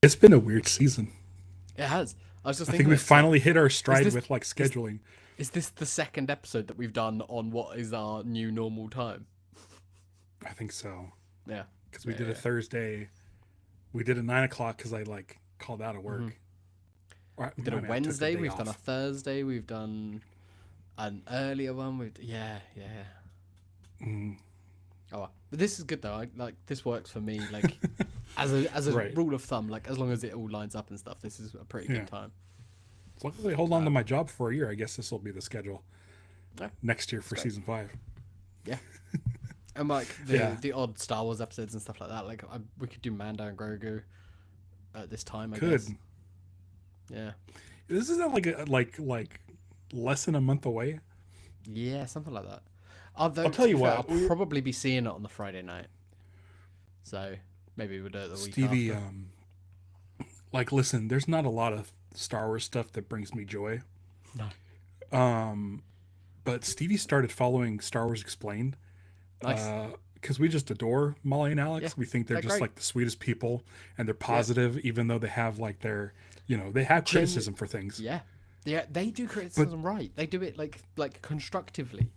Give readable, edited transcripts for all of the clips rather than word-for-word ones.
It's been a weird season. It has. I was just I think thinking we this. Like, finally hit our is stride this with like is scheduling. is this the second episode that we've done on what is our new normal time? I think so Yeah, because we yeah, did a yeah. Thursday. We did a 9 o'clock because I like called out of Mm-hmm. work. Or We did a I mean, I took the Wednesday. day We've done a off. Thursday. We've done an earlier one. Yeah, yeah, yeah. Mm, Oh, well. But this is good though. Like this works for me. Like as a right. rule of thumb, like as long as it all lines up and stuff, this is a pretty Yeah. good time. As long as I hold on to Um, my job for a year, I guess this will be the schedule yeah, next year it's for great. season 5. Yeah, and like the Yeah. the odd Star Wars episodes and stuff like that. Like we could do Mando and Grogu at this time, I guess. Could. Yeah, This isn't like like less than a month away. yeah, something like that. Although I'll to tell be you fair, I'll what. probably be seeing it on the Friday night, so maybe we'll do it the week Stevie, after. like, listen, there's not a lot of Star Wars stuff that brings me joy. No, Um, but Stevie started following Star Wars Explained nice. because we just adore Molly and Yeah, Alex. We think they're they're just great. like the sweetest people, and they're Yeah, positive, even though they have like their, they have genu- criticism for things. Yeah, yeah, they do But criticism right. They do it like constructively.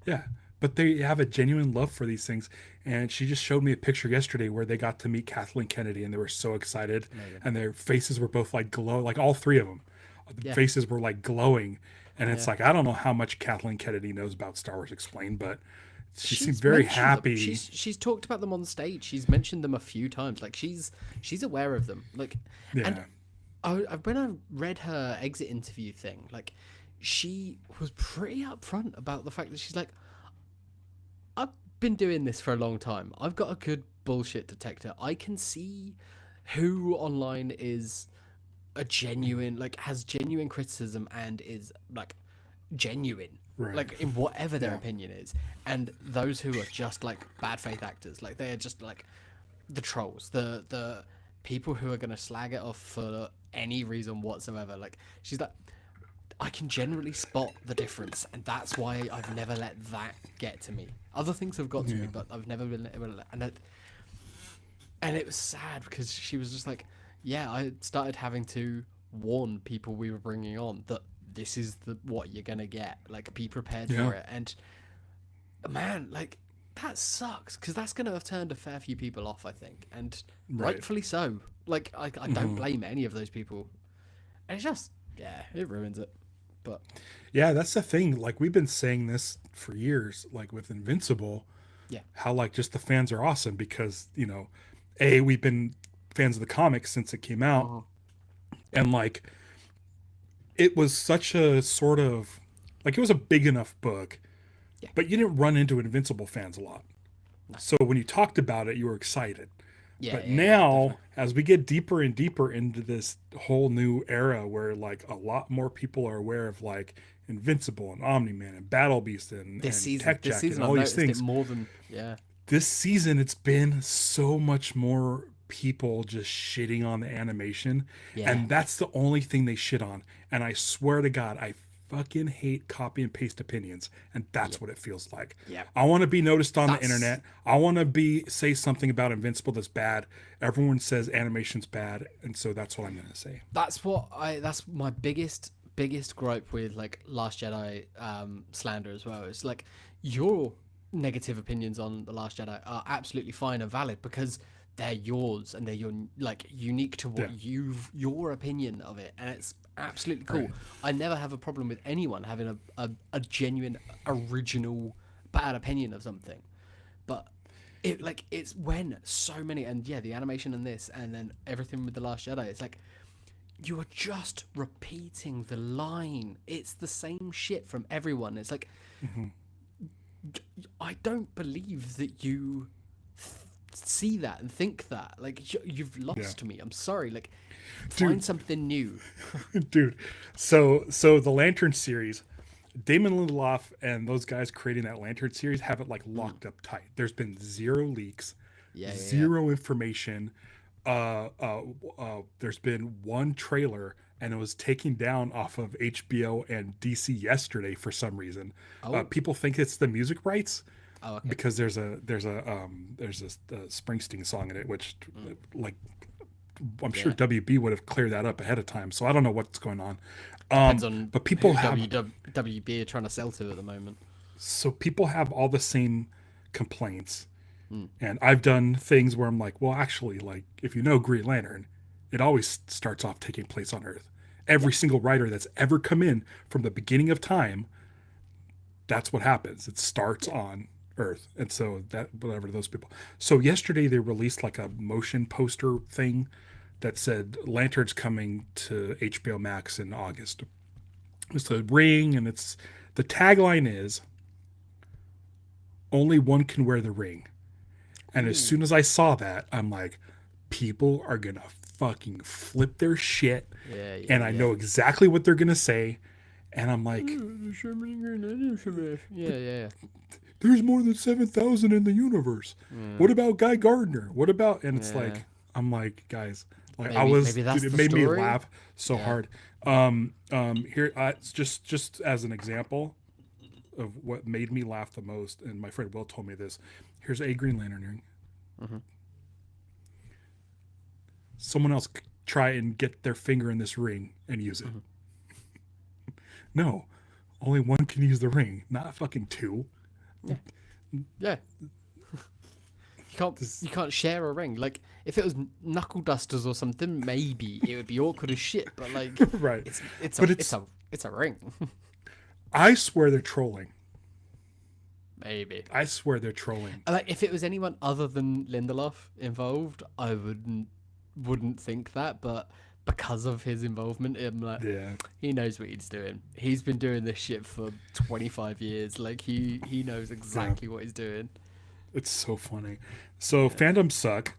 yeah, but they have a genuine love for these things. And she just showed me a picture yesterday where they got to meet Kathleen Kennedy, and they were so excited, Amazing. and their faces were both like glow, like all three of them. The Yeah, faces were like glowing, and it's yeah. like I don't know how much Kathleen Kennedy knows about Star Wars Explained, but she seemed She's very mentioned them. happy. She's talked about them on stage. She's mentioned them a few times. Like she's aware of them. Like, and Yeah, when I read her exit interview thing, like she was pretty upfront about the fact that she's like, I've been doing this for a long time. I've got a good bullshit detector. I can see who online is a genuine, like has genuine criticism and is like genuine, right. like in whatever their Yeah, opinion is, and those who are just like bad faith actors, like they are just like the trolls, the people who are gonna slag it off for any reason whatsoever. Like she's like, I can generally spot the difference, and that's why I've never let that get to me. Other things have got to me, yeah, but I've never been able to let, and it was sad because she was just like, yeah, I started having to warn people we were bringing on that this is what you're gonna get. Like, be prepared yeah. for it. And man, like that sucks because that's gonna have turned a fair few people off, I think, and Right. rightfully so. Like, I don't Hmm. blame any of those people. And it's just, yeah, it ruins it. But Yeah, that's the thing. Like we've been saying this for years, like with Invincible, yeah, how like just the fans are awesome because a we've been fans of the comics since it came out, uh and like it was such a sort of like it was a big enough book, yeah, but you didn't run into Invincible fans a lot. no, So when you talked about it, you were excited. yeah, But yeah, yeah, now, definitely. as we get deeper and deeper into this whole new era where like a lot more people are aware of like Invincible and Omni Man and Battle Beast and Tech This Jacket and season, I've all these noticed it things, more than yeah, this season it's been so much more people just shitting on the animation, yeah, and that's the only thing they shit on. And I swear to God, I fucking hate copy and paste opinions, and that's yep, what it feels like. yep. I want to be noticed on the That's internet. I want to be say something about Invincible that's bad. Everyone says animation's bad, and so that's what I'm gonna say. that's my biggest gripe with like Last Jedi slander as well. It's like your negative opinions on the Last Jedi are absolutely fine and valid because they're yours and they're your like unique to Yeah, what your opinion of it, and it's absolutely right. cool. I never have a problem with anyone having a genuine original bad opinion of something, but it's when so many, and yeah, the animation and this and then everything with the Last Jedi, it's like you are just repeating the line. It's the same shit from everyone. It's like Hmm. I don't believe that you see that and think that. Like you've Yeah, lost me. I'm sorry. Like find dude, something new. dude. So the Lantern series, Damon Lindelof and those guys creating that Lantern series have it like Mm. locked up tight. There's been zero leaks, Yeah, yeah, yeah. zero information. There's been one trailer, and it was taken down off of HBO and DC yesterday for some reason. Oh, People think it's the music rights oh, okay. because there's a Springsteen song in it, which Mm. like I'm sure Yeah. WB would have cleared that up ahead of time. So I don't know what's going on. Depends on But who people have WB are trying to sell to at the moment. so people have all the same complaints. Mm. And I've done things where I'm like, well, actually, like if you know Green Lantern, it always starts off taking place on Earth. Every single writer that's ever come in from the beginning of time, that's what happens. It starts on Earth. And so that whatever those people. So yesterday they released like a motion poster thing that said Lantern's coming to HBO Max in August. It's a ring, and it's the tagline is only one can wear the ring. And as Ooh. soon as I saw that, I'm like, people are gonna fucking flip their shit, Yeah, and yeah, I yeah. know exactly what they're gonna say, and I'm like, Yeah, yeah. there's more than 7,000 in the universe. Yeah. What about Guy Gardner? What about? And it's Yeah. like, I'm like, guys, like Maybe dude, that's it the made me story. laugh so Yeah. hard. Here, it's just as an example of what made me laugh the most, and my friend Will told me this. Here's a Green Lantern ring. Mm-hmm. Someone else try and get their finger in this ring and use it. Mm-hmm. No, only one can use the ring, not fucking two. Yeah. Yeah. This, You can't share a ring. Like if it was knuckle dusters or something, maybe it would be awkward as shit. But like, right. it's But it's a ring. I swear they're trolling. Maybe. I swear they're trolling. Like if it was anyone other than Lindelof involved, I wouldn't think that. But because of his involvement, I'm like, Yeah. he knows what he's doing. He's been doing this shit for 25 years. Like he knows exactly what he's doing. It's so funny. So fandoms suck.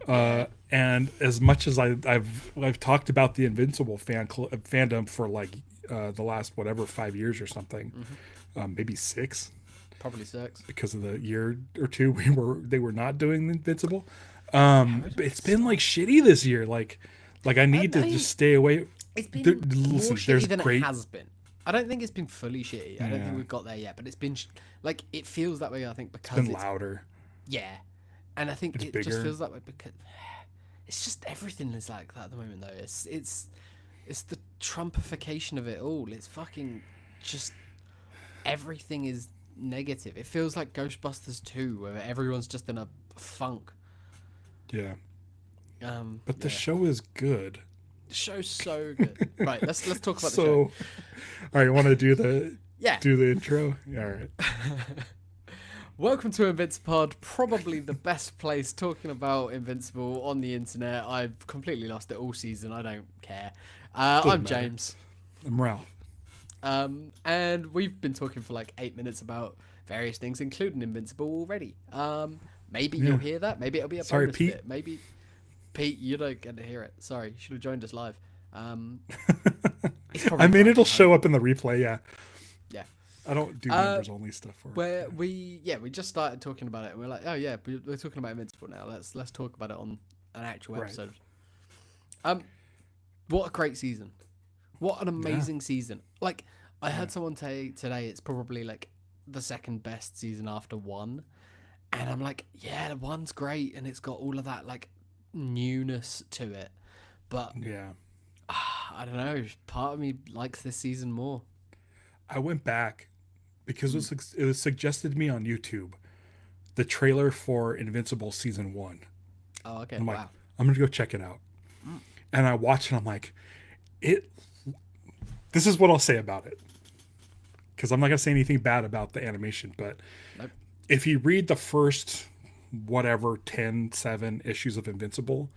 Yeah. And as much as I've talked about the Invincible fandom for like the last whatever 5 years or something, maybe 6, Probably sucks. because of the year or two they were not doing Invincible. It's been like shitty this year. Like I need to mean, just stay away. It's been more Listen, shitty there's than great. it has been. I don't think it's been fully shitty. I don't Yeah. think we've got there yet, but it's been like it feels that way. I think It's because been louder. yeah, and I think It's it just bigger. feels that way because it's just everything is like that at the moment. Though it's the Trumpification of it all. It's fucking just everything is negative. It feels like Ghostbusters 2, where everyone's just in a funk. Yeah. But the Yeah. show is good. The show's so good. Right, let's talk about the So, show. all right, you want to do the Yeah. intro? All right. Welcome to Invincipod, probably the best place talking about Invincible on the internet. I've completely lost it all season. I don't care. I'm matter. James. I'm Ralph. And we've been talking for like 8 minutes about various things, including Invincible already. Maybe you'll hear that. Maybe it'll be a Sorry, bonus Pete. bit. Maybe Pete, you don't get to hear it. Sorry, you should have joined us live. It's probably I mean, fine. it'll show up in the replay. Yeah. Yeah. I don't do members only stuff for it. Where we just started talking about it and we're like, oh yeah, we're talking about Invincible now. Let's talk about it on an actual Right. episode. What a great season. What an amazing season. Like I heard someone say today it's probably like the second best season after 1. And I'm like, yeah, 1's great and it's got all of that like newness to it. But Yeah. I don't know, part of me likes this season more. I went back because it was suggested to me on YouTube, the trailer for Invincible season 1. Oh, okay. I'm like, Wow. I'm gonna go check it out. And I watched it. I'm like, this is what I'll say about it, because I'm not gonna say anything bad about the animation. But Nope. if you read the first whatever 7 issues of Invincible,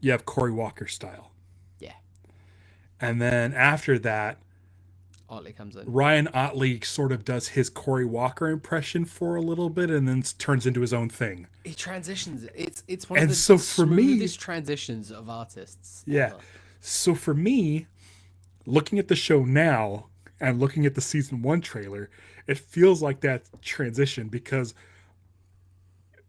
you have Cory Walker style, Yeah. and then after that, Otley comes in. Ryan Otley sort of does his Cory Walker impression for a little bit, and then turns into his own thing. He transitions. It's one of And the so for me- smoothest transitions of artists. Yeah. ever. So for me, looking at the show now and looking at the season 1 trailer, it feels like that transition, because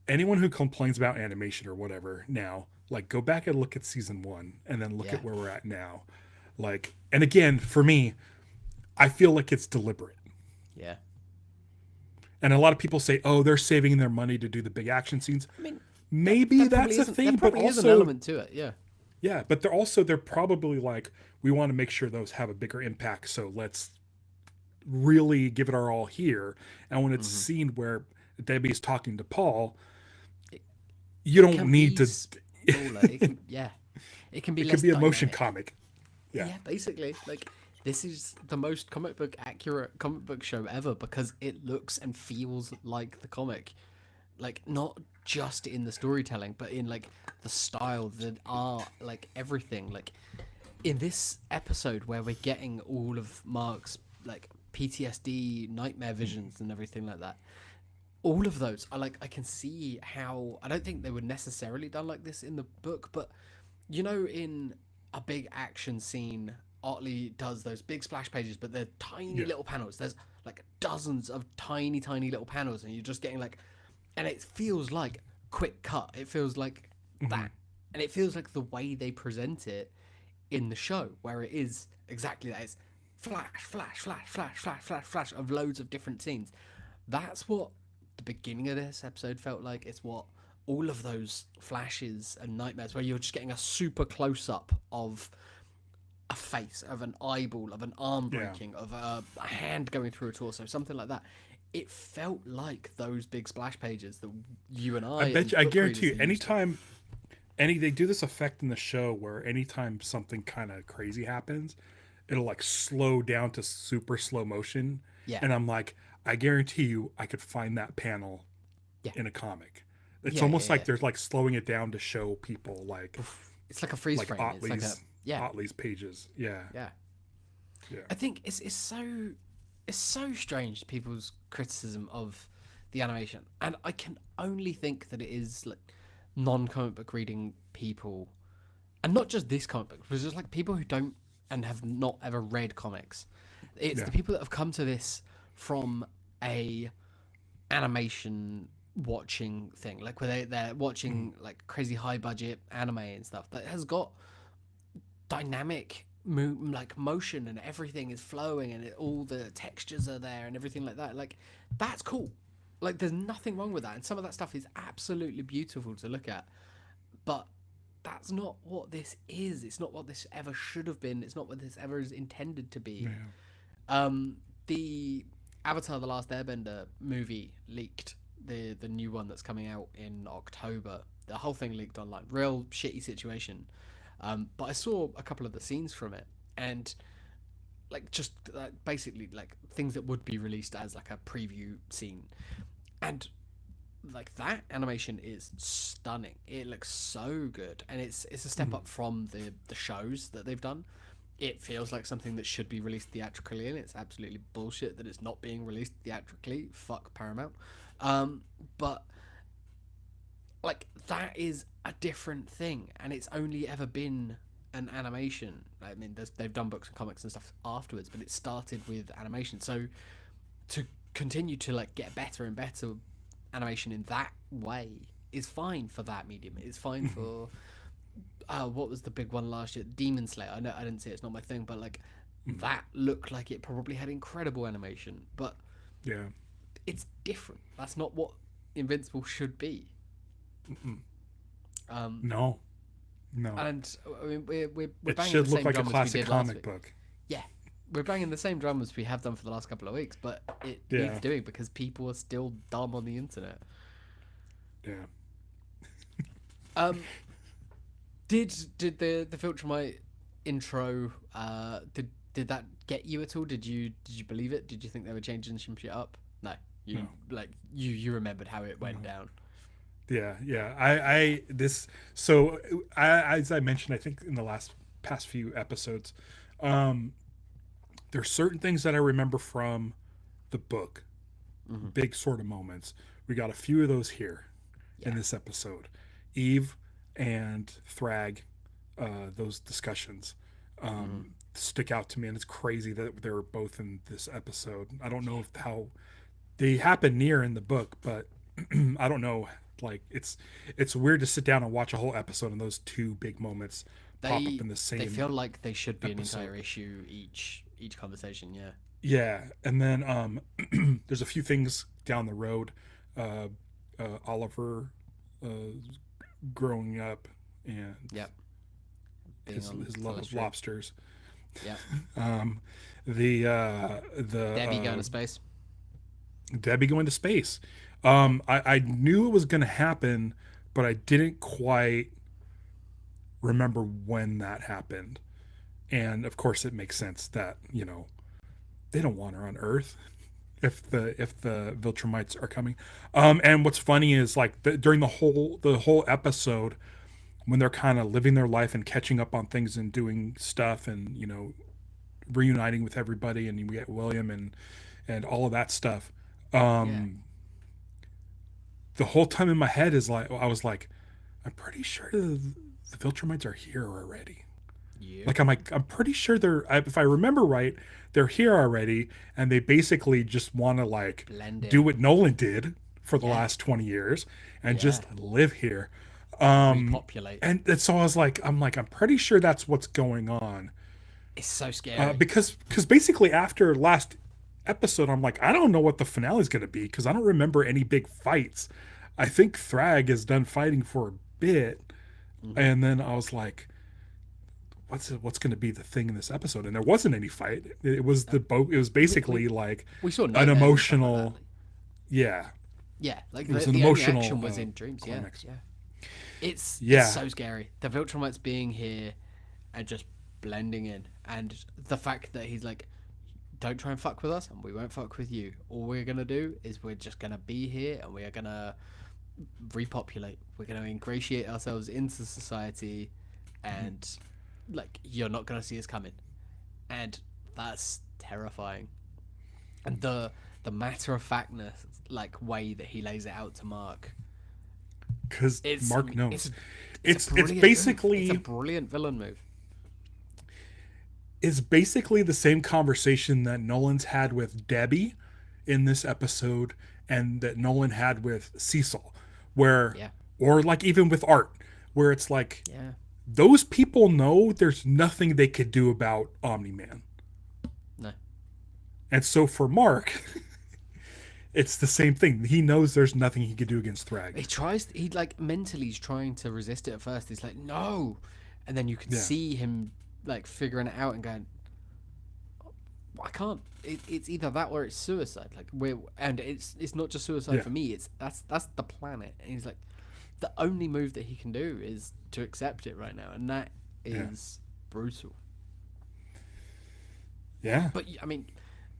anyone who complains about animation or whatever now, like go back and look at season 1 and then look Yeah. at where we're at now. Like, and again, for me, I feel like it's deliberate. Yeah. And a lot of people say, oh, they're saving their money to do the big action scenes. I mean, maybe There probably that's a isn't. There thing, but probably is an also, element to it. Yeah. yeah, but they're probably like, we want to make sure those have a bigger impact, so let's really give it our all here. And when it's a Hmm. scene where Debbie's talking to Paul, It, you it don't can need be to. smaller. It can. Yeah. It can be It could less be a motion dynamic. comic. Yeah, Yeah, basically, like this is the most comic book accurate comic book show ever because it looks and feels like the comic. Like not just in the storytelling, but in like the style, the art, like everything. Like in this episode where we're getting all of Mark's like PTSD, nightmare visions, and everything like that. All of those, I can see how. I don't think they were necessarily done like this in the book, but in a big action scene, Otley does those big splash pages, but they're tiny yeah, little panels. There's like dozens of tiny, tiny little panels, and you're just getting like, and it feels like quick cut. It feels like hmm that, and it feels like the way they present it in the show, where it is exactly that. It's flash, flash, flash, flash, flash, flash, flash of loads of different scenes. That's what the beginning of this episode felt like. It's what all of those flashes and nightmares where you're just getting a super close up of a face, of an eyeball, of an arm yeah. breaking, of a hand going through a torso, something like that. It felt like those big splash pages that you and I I bet and you, I book guarantee readers you, are used to. anytime they do this effect in the show where anytime something kind of crazy happens, it'll like slow down to super slow motion, Yeah, and I'm like, I guarantee you, I could find that panel yeah, in a comic. It's yeah, almost yeah, like yeah. they're like slowing it down to show people It's like a freeze like frame. It's like a yeah, Otley's pages. Yeah, yeah. yeah, I think it's so strange people's criticism of the animation, and I can only think that it is like non-comic book reading people, and not just this comic book, but just like people who don't and have not ever read comics. It's yeah. the people that have come to this from a animation watching thing, like where they're Mm, watching like crazy high budget anime and stuff that has got dynamic like motion and everything is flowing and all the textures are there and everything like that. Like that's cool. Like there's nothing wrong with that, and some of that stuff is absolutely beautiful to look at. But that's not what this is. It's not what this ever should have been. It's not what this ever is intended to be. yeah. The Avatar: The Last Airbender movie leaked. The new one that's coming out in October. The whole thing leaked online. Real shitty situation. But I saw a couple of the scenes from it, and like just basically like things that would be released as like a preview scene, and like that animation is stunning. It looks so good, and it's a step Mm, up from the shows that they've done. It feels like something that should be released theatrically, and it's absolutely bullshit that it's not being released theatrically. Fuck Paramount. But like that is a different thing, and it's only ever been an animation. I mean, they've done books and comics and stuff afterwards, but it started with animation. So to continue to like get better and better animation in that way is fine for that medium. It's fine mhm, for what was the big one last year? Demon Slayer. I know I didn't see it, it's not my thing, but like mm, that looked like it probably had incredible animation, but yeah. it's different. That's not what Invincible should be. Mm-mm. Um, No, no. and I mean, we're It banging the should look same like a drum as we classic did last comic week. book. Yeah, we're banging the same drum as we have done for the last couple of weeks, but it needs Yeah, doing because people are still dumb on the internet. yeah. Um, did the Viltrumite intro did that get you at all? Did you believe it? Did you think they were changing some shit up? No, you No, like you remembered how it went no. down. Yeah, yeah. I this so as I mentioned, I think in the past few episodes, um, there's certain things that I remember from the book, Hmm. big sort of moments. We got a few of those here in Yeah. this episode. Eve and Thrag, those discussions Hmm. stick out to me, and it's crazy that they're both in this episode. I don't know Yeah. if how they happen near in the book, but I don't know. Like it's weird to sit down and watch a whole episode and those two big moments pop up They in the they same feel like they should be an episode. entire issue each conversation. Yeah. Yeah, and then there's a few things down the road. Uh, Oliver uh, growing up and Yep. Being on his love of Celestial. lobsters. Yep. Um, Debbie the going to space. Debbie going to space. Yep. I knew it was going to happen, but I didn't quite remember when that happened. And of course, it makes sense that they don't want her on Earth if the Viltrumites are coming. And what's funny is like during the whole episode when they're kind of living their life and catching up on things and doing stuff and reuniting with everybody and we get William and all of that stuff. Yeah. Um, the whole time in my head is like I was like, I'm pretty sure the Viltrumites are here already. Yep. I'm pretty sure if I remember right, they're here already, and they basically just want to like Blend do in. what Nolan did for the Yeah. last 20 years and Yeah. just live here. Um, Repopulate. and so I'm pretty sure that's what's going on. It's so scary. Because basically after last episode, I'm like, I don't know what the finale is going to be because I don't remember any big fights. I think Thrag is done fighting for a bit, Hmm. and then I was like, what's going to be the thing in this episode? And there wasn't any fight. It was the boat. It was basically like We saw an nightmares and stuff like emotional, that. yeah. Yeah, like It was the an only emotional action was in dreams. Yeah, climax. yeah. It's Yeah, so scary. The Viltrumites being here and just blending in, and the fact that he's like, "Don't try and fuck with us, and we won't fuck with you. All we're gonna do is we're just gonna be here, and we are gonna repopulate. We're gonna ingratiate ourselves into society, and like you're not gonna see us coming." And that's terrifying. And the matter of factness, like way that he lays it out to Mark, because it's Mark knows. it's It's a brilliant basically move. It's a brilliant villain move. is basically the same conversation that Nolan's had with Debbie in this episode and that Nolan had with Cecil, where, Yeah, or like even with Art, where it's like yeah, those people know there's nothing they could do about Omni Man. no, And so for Mark, it's the same thing. He knows there's nothing he could do against Thrag. he like mentally he's trying to resist it at first. He's like, no, and then you can Yeah. see him like figuring it out and going, I can't. It's either that or it's suicide. Like and it's not just suicide Yeah. for me. It's that's the planet. And he's like, the only move that he can do is to accept it right now, and that Yeah. is brutal. Yeah. But I mean,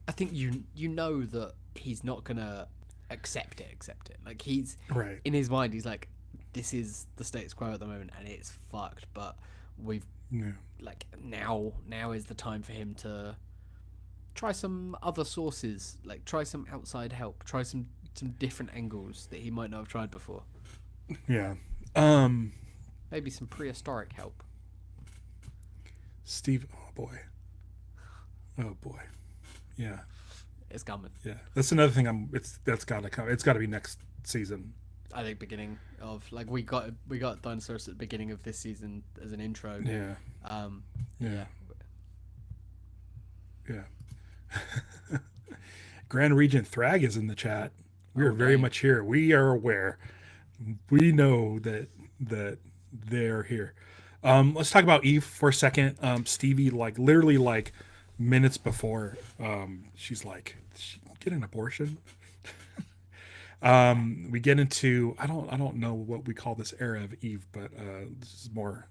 I think you know that he's not gonna accept it. Like he's Right. in his mind, he's like, this is the status quo at the moment, and it's fucked. But we've Yeah. like now is the time for him to try some other sources, like try some outside help, try some different angles that he might not have tried before. Yeah. Maybe some prehistoric help. Steve. Oh boy. Oh boy. Yeah. It's coming. Yeah. That's another thing. That's gotta come. It's gotta be next season. I think beginning of like we got dinosaurs at the beginning of this season as an intro. Yeah. Um, Yeah. yeah. Yeah. Grand Regent Thrag is in the chat. We are very dang. much here. We are aware. We know that they're here. Let's talk about Eve for a second. Stevie, like literally like minutes before, she's like, "Did she get an abortion?" We get into I don't know what we call this era of Eve, but this is more.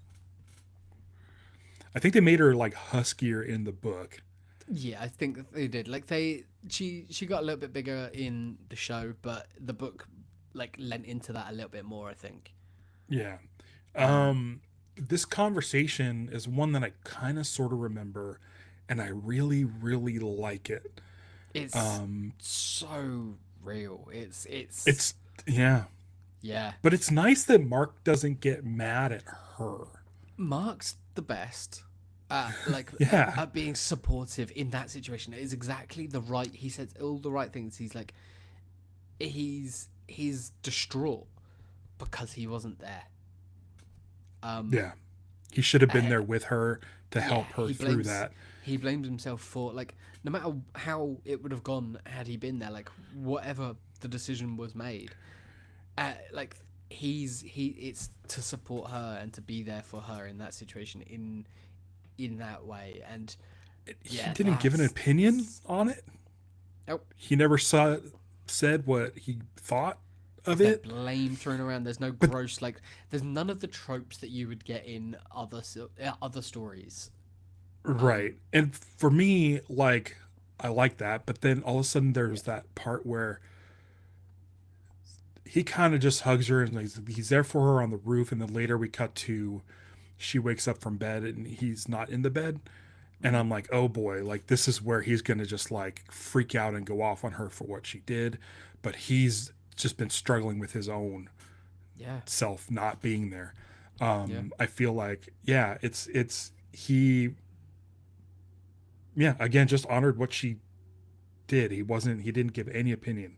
I think they made her like huskier in the book. Yeah, I think that they did. Like she got a little bit bigger in the show, but the book like lent into that a little bit more, I think. Yeah. This conversation is one that I kind of sort of remember, and I really, really like it. It's Um, so real. It's it's yeah, yeah. but it's nice that Mark doesn't get mad at her. Mark's the best at like Yeah. at being supportive in that situation. It is exactly the right. He says all the right things. He's like he's distraught because he wasn't there. Yeah, he should have been uh, there with her to help her he through blames that. he blames himself for like no matter how it would have gone had he been there, like whatever the decision was made, like it's to support her and to be there for her in that situation in that way. And He yeah, didn't give an opinion on it. oh, He never said what he thought of is there it. blame thrown around? There's no But gross, like there's none of the tropes that you would get in other stories. right. And for me, like, I like that. But then all of a sudden, Yeah. there's that part where he kind of just hugs her and he's there for her on the roof. And then later we cut to she wakes up from bed and he's not in the bed. And Mm, I'm like, oh boy, like this is where he's going to just like freak out and go off on her for what she did. But he's just been struggling with his own yeah, self not being there. yeah. I feel like, yeah, he, yeah, again, just honored what she did. He didn't give any opinion.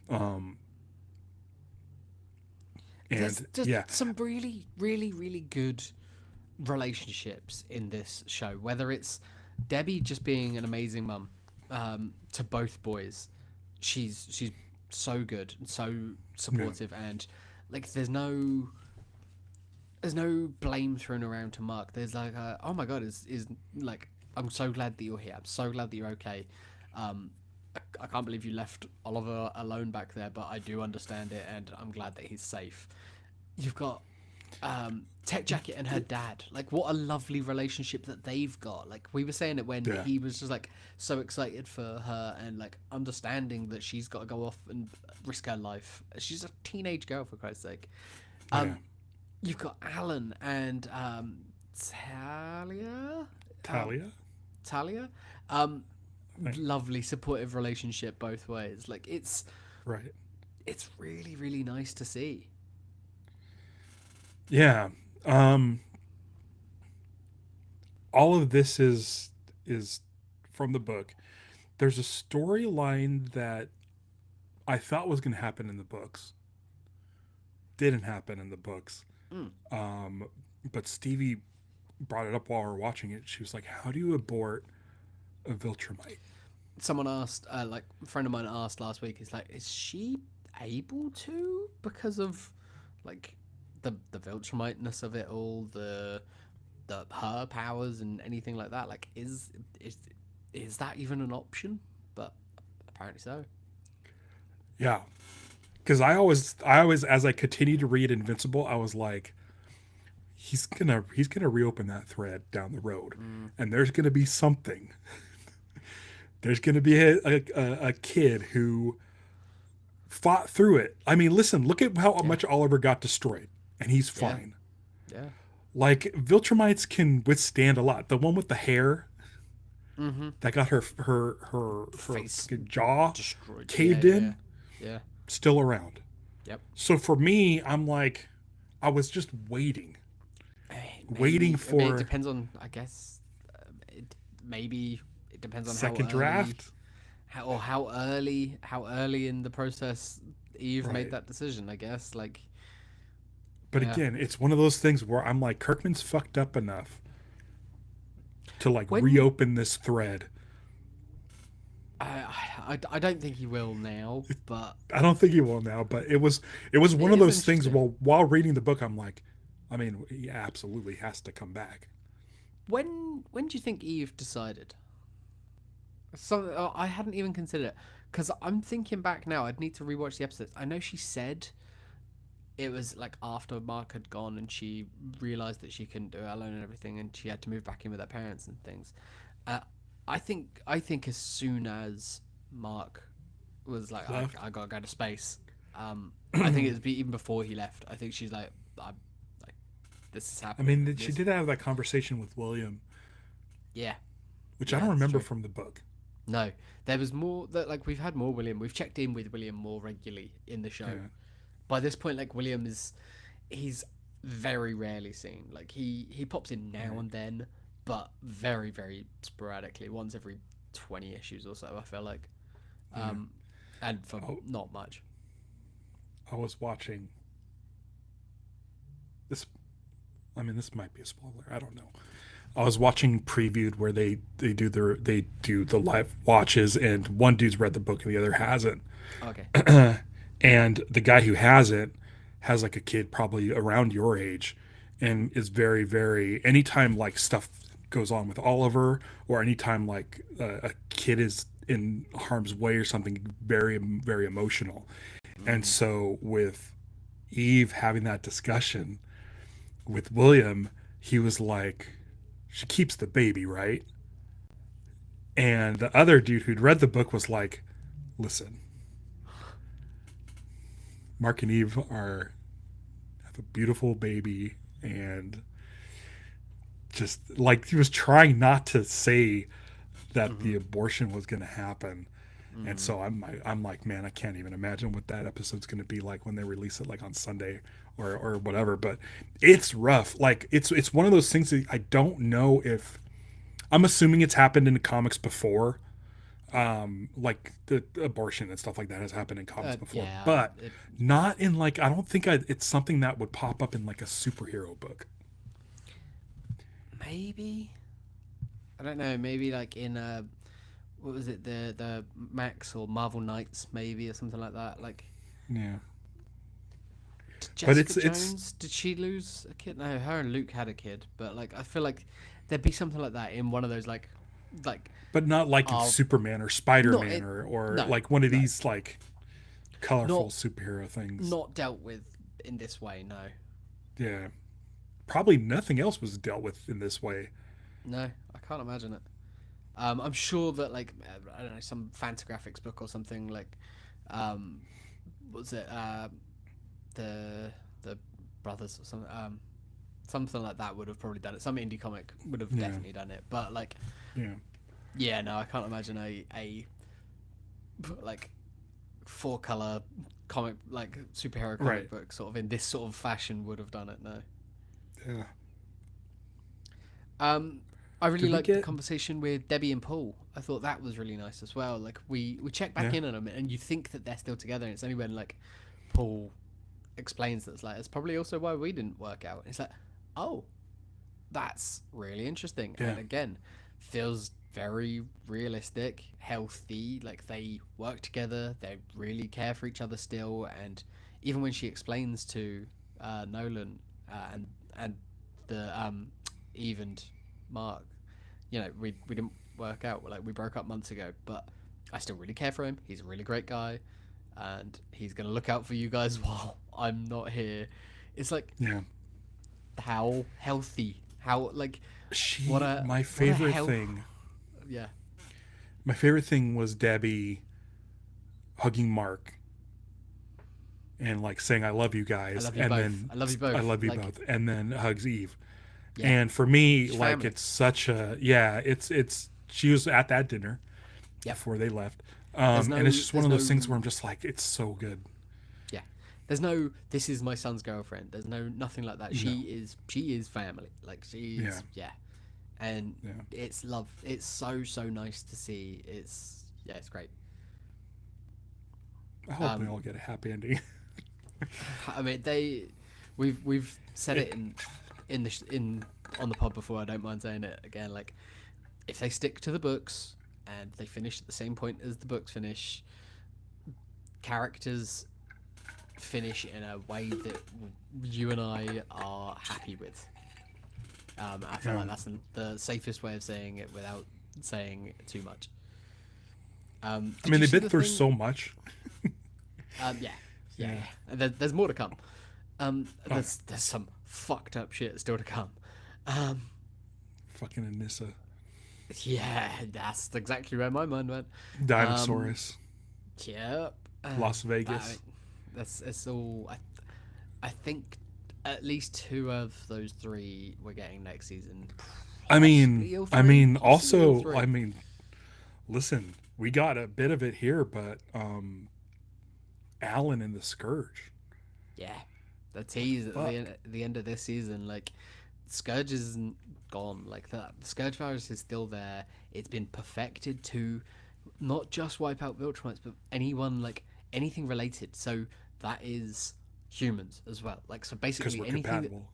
Um, There's and just yeah, some really, really, really good relationships in this show. Whether it's Debbie just being an amazing mum to both boys, she's so good and so yeah, supportive, and like there's no blame thrown around to Mark. There's like, oh my god, is like, I'm so glad that you're here. I'm so glad that you're okay. Um, I can't believe you left Oliver alone back there, but I do understand it, and I'm glad that he's safe. You've got Tech Jacket and her dad. Like, what a lovely relationship that they've got. Like, we were saying it when yeah, he was just like so excited for her and like understanding that she's got to go off and risk her life. She's a teenage girl, for Christ's sake. yeah. Um, you've got Alan and Talia. Um, Talia, Talia. Um, I think, lovely, supportive relationship both ways. Like, right? it's really, really nice to see. Yeah. Um, all of this is from the book. There's a storyline that I thought was going to happen in the books. Didn't happen in the books. Mm. Um, but Stevie brought it up while we were watching it. She was like, "How do you abort a Viltrumite?" Someone asked, like a friend of mine asked last week, is like, is she able to, because of like the Viltrumiteness of it all, the her powers and anything like that? Like, is that even an option? But apparently so. Yeah, because I always, as I continue to read Invincible, I was like, he's gonna reopen that thread down the road, Mm, and there's gonna be something. There's gonna be a kid who fought through it. I mean, listen, look at how yeah, much Oliver got destroyed, and he's yeah, fine. yeah. Like Viltrumites can withstand a lot. The one with the hair Mm-hmm. that got her Face jaw destroyed. Yeah, caved yeah, in, yeah. still around. Yep. So for me, I'm like, I was just waiting, waiting Maybe. I mean, it for depends on. I guess. Maybe it depends on how second early, draft. how early in the process Eve made Right. that decision. I guess. Like, But yeah. again, it's one of those things where I'm like, Kirkman's fucked up enough to like When reopen this thread. I don't think he will now, but I don't think he will now, but it was it one of is those things. interesting. While reading the book, I'm like, I mean, he absolutely has to come back. When do you think Eve decided? So I hadn't even considered it because I'm thinking back now. I'd need to rewatch the episodes. I know she said it was like after Mark had gone and she realized that she couldn't do it alone and everything, and she had to move back in with her parents and things. Uh, I think as soon as Mark was like, Left. I gotta go to space. I think it was even before he left. I think she's I'm like, this is I happening. mean, she This, did have that conversation with William, yeah, which I yeah, don't that's remember true. from the book. No, there was more that like we've had more William. We've checked in with William more regularly in the show. Yeah, By this point, like William is, he's very rarely seen. Like he pops in now right. and then, but very very sporadically, once every 20 issues or so. I feel like, Yeah. um, and for Oh, not much. I was watching this. I mean, this might be a spoiler. I don't know. I was watching previewed where they do the live watches, and one dude's read the book and the other hasn't. Okay. And the guy who hasn't has like a kid probably around your age, and is very, very, anytime like stuff goes on with Oliver, or anytime like a kid is in harm's way or something, very, very emotional. And Mm. so with Eve having that discussion with William, he was like, she keeps the baby, right? And the other dude who'd read the book was like, listen, Mark and Eve are have a beautiful baby, and just like he was trying not to say that the Mm-hmm. abortion was going to happen. And Mm. so I'm like, man, I can't even imagine what that episode's going to be like when they release it, like on Sunday or whatever. But it's rough. Like it's one of those things that I don't know if, I'm assuming it's happened in the comics before. Like the abortion and stuff like that has happened in comics before, Yeah. but not in like, I don't think it's something that would pop up in like a superhero book. Maybe. I don't know. Maybe like in what was it, the Max or Marvel Knights, maybe, or something like that. Like Yeah, but Jessica it's Jones, did she lose a kid? No, her and Luke had a kid, but like I feel like there'd be something like that in one of those like but not like in uh Superman or Spider not Man it or no like one of no these like colorful not superhero things. not dealt with in this way. No, Yeah, probably nothing else was dealt with in this way. no, I can't imagine it. I'm sure that like I don't know, some Fantagraphics book or something like um what was it the brothers or something something like that would have probably done it. Some indie comic would have Yeah, definitely done it, but like yeah, yeah, no, I can't imagine a like four color comic like superhero right. comic book sort of in this sort of fashion would have done it. No. Yeah. Um, I really Did we liked the get? conversation with Debbie and Paul. I thought that was really nice as well. Like we check back Yeah, in on them, and you think that they're still together, and it's only when like Paul explains that it's like it's probably also why we didn't work out. It's like, oh, that's really interesting, yeah, and again, feels very realistic, healthy. Like they work together, they really care for each other still, and even when she explains to Nolan and the Eve and Mark, you know, we didn't work out. Like we broke up months ago, but I still really care for him. He's a really great guy, and he's gonna look out for you guys while I'm not here. It's like yeah. how healthy, how like what She, a my what a favorite hell, thing, yeah. my favorite thing was Debbie hugging Mark and like saying, I love you I guys. love you And both. then I love you I both. love you Like both. And then hugs Eve. yeah, And for me, she's like, family. it's such a, yeah, she was at that dinner Yep. before they left. And it's just one There's of no those things where I'm just like, it's so good. yeah. There's no this is my son's girlfriend. There's no nothing like that. No. She is family. Like Yeah. she's yeah. And Yeah. it's love. It's so nice to see. It's yeah, it's great. I hope they Um all get a happy ending. I mean we've said it in on the pod before. I don't mind saying it again. Like if they stick to the books and they finish at the same point as the books finish, characters finish in a way that you and I are happy with. I feel Yeah. like that's the safest way of saying it without saying too much. I Did mean, you they've see been the through thing? so much. Yeah, yeah, Yeah. yeah. And there's more to come. Oh, yeah. There's some fucked up shit still to come. Um, Fucking Anissa. yeah, that's exactly where my mind went. Um, Dinosaurus. yeah, Las that, Vegas. that's it's all. I think at least two of those three we're getting next season. Possibly all I three. mean, Possibly all also, three. listen, we got a bit of it here, but Alan and the Scourge. Yeah, the What the tease at fuck? the end of this season, like Scourge isn't gone. Like that, the Scourge virus is still there. It's been perfected to not just wipe out Viltrumites, but anyone like anything related. So that is humans as well. Like so, Because basically we're compatible.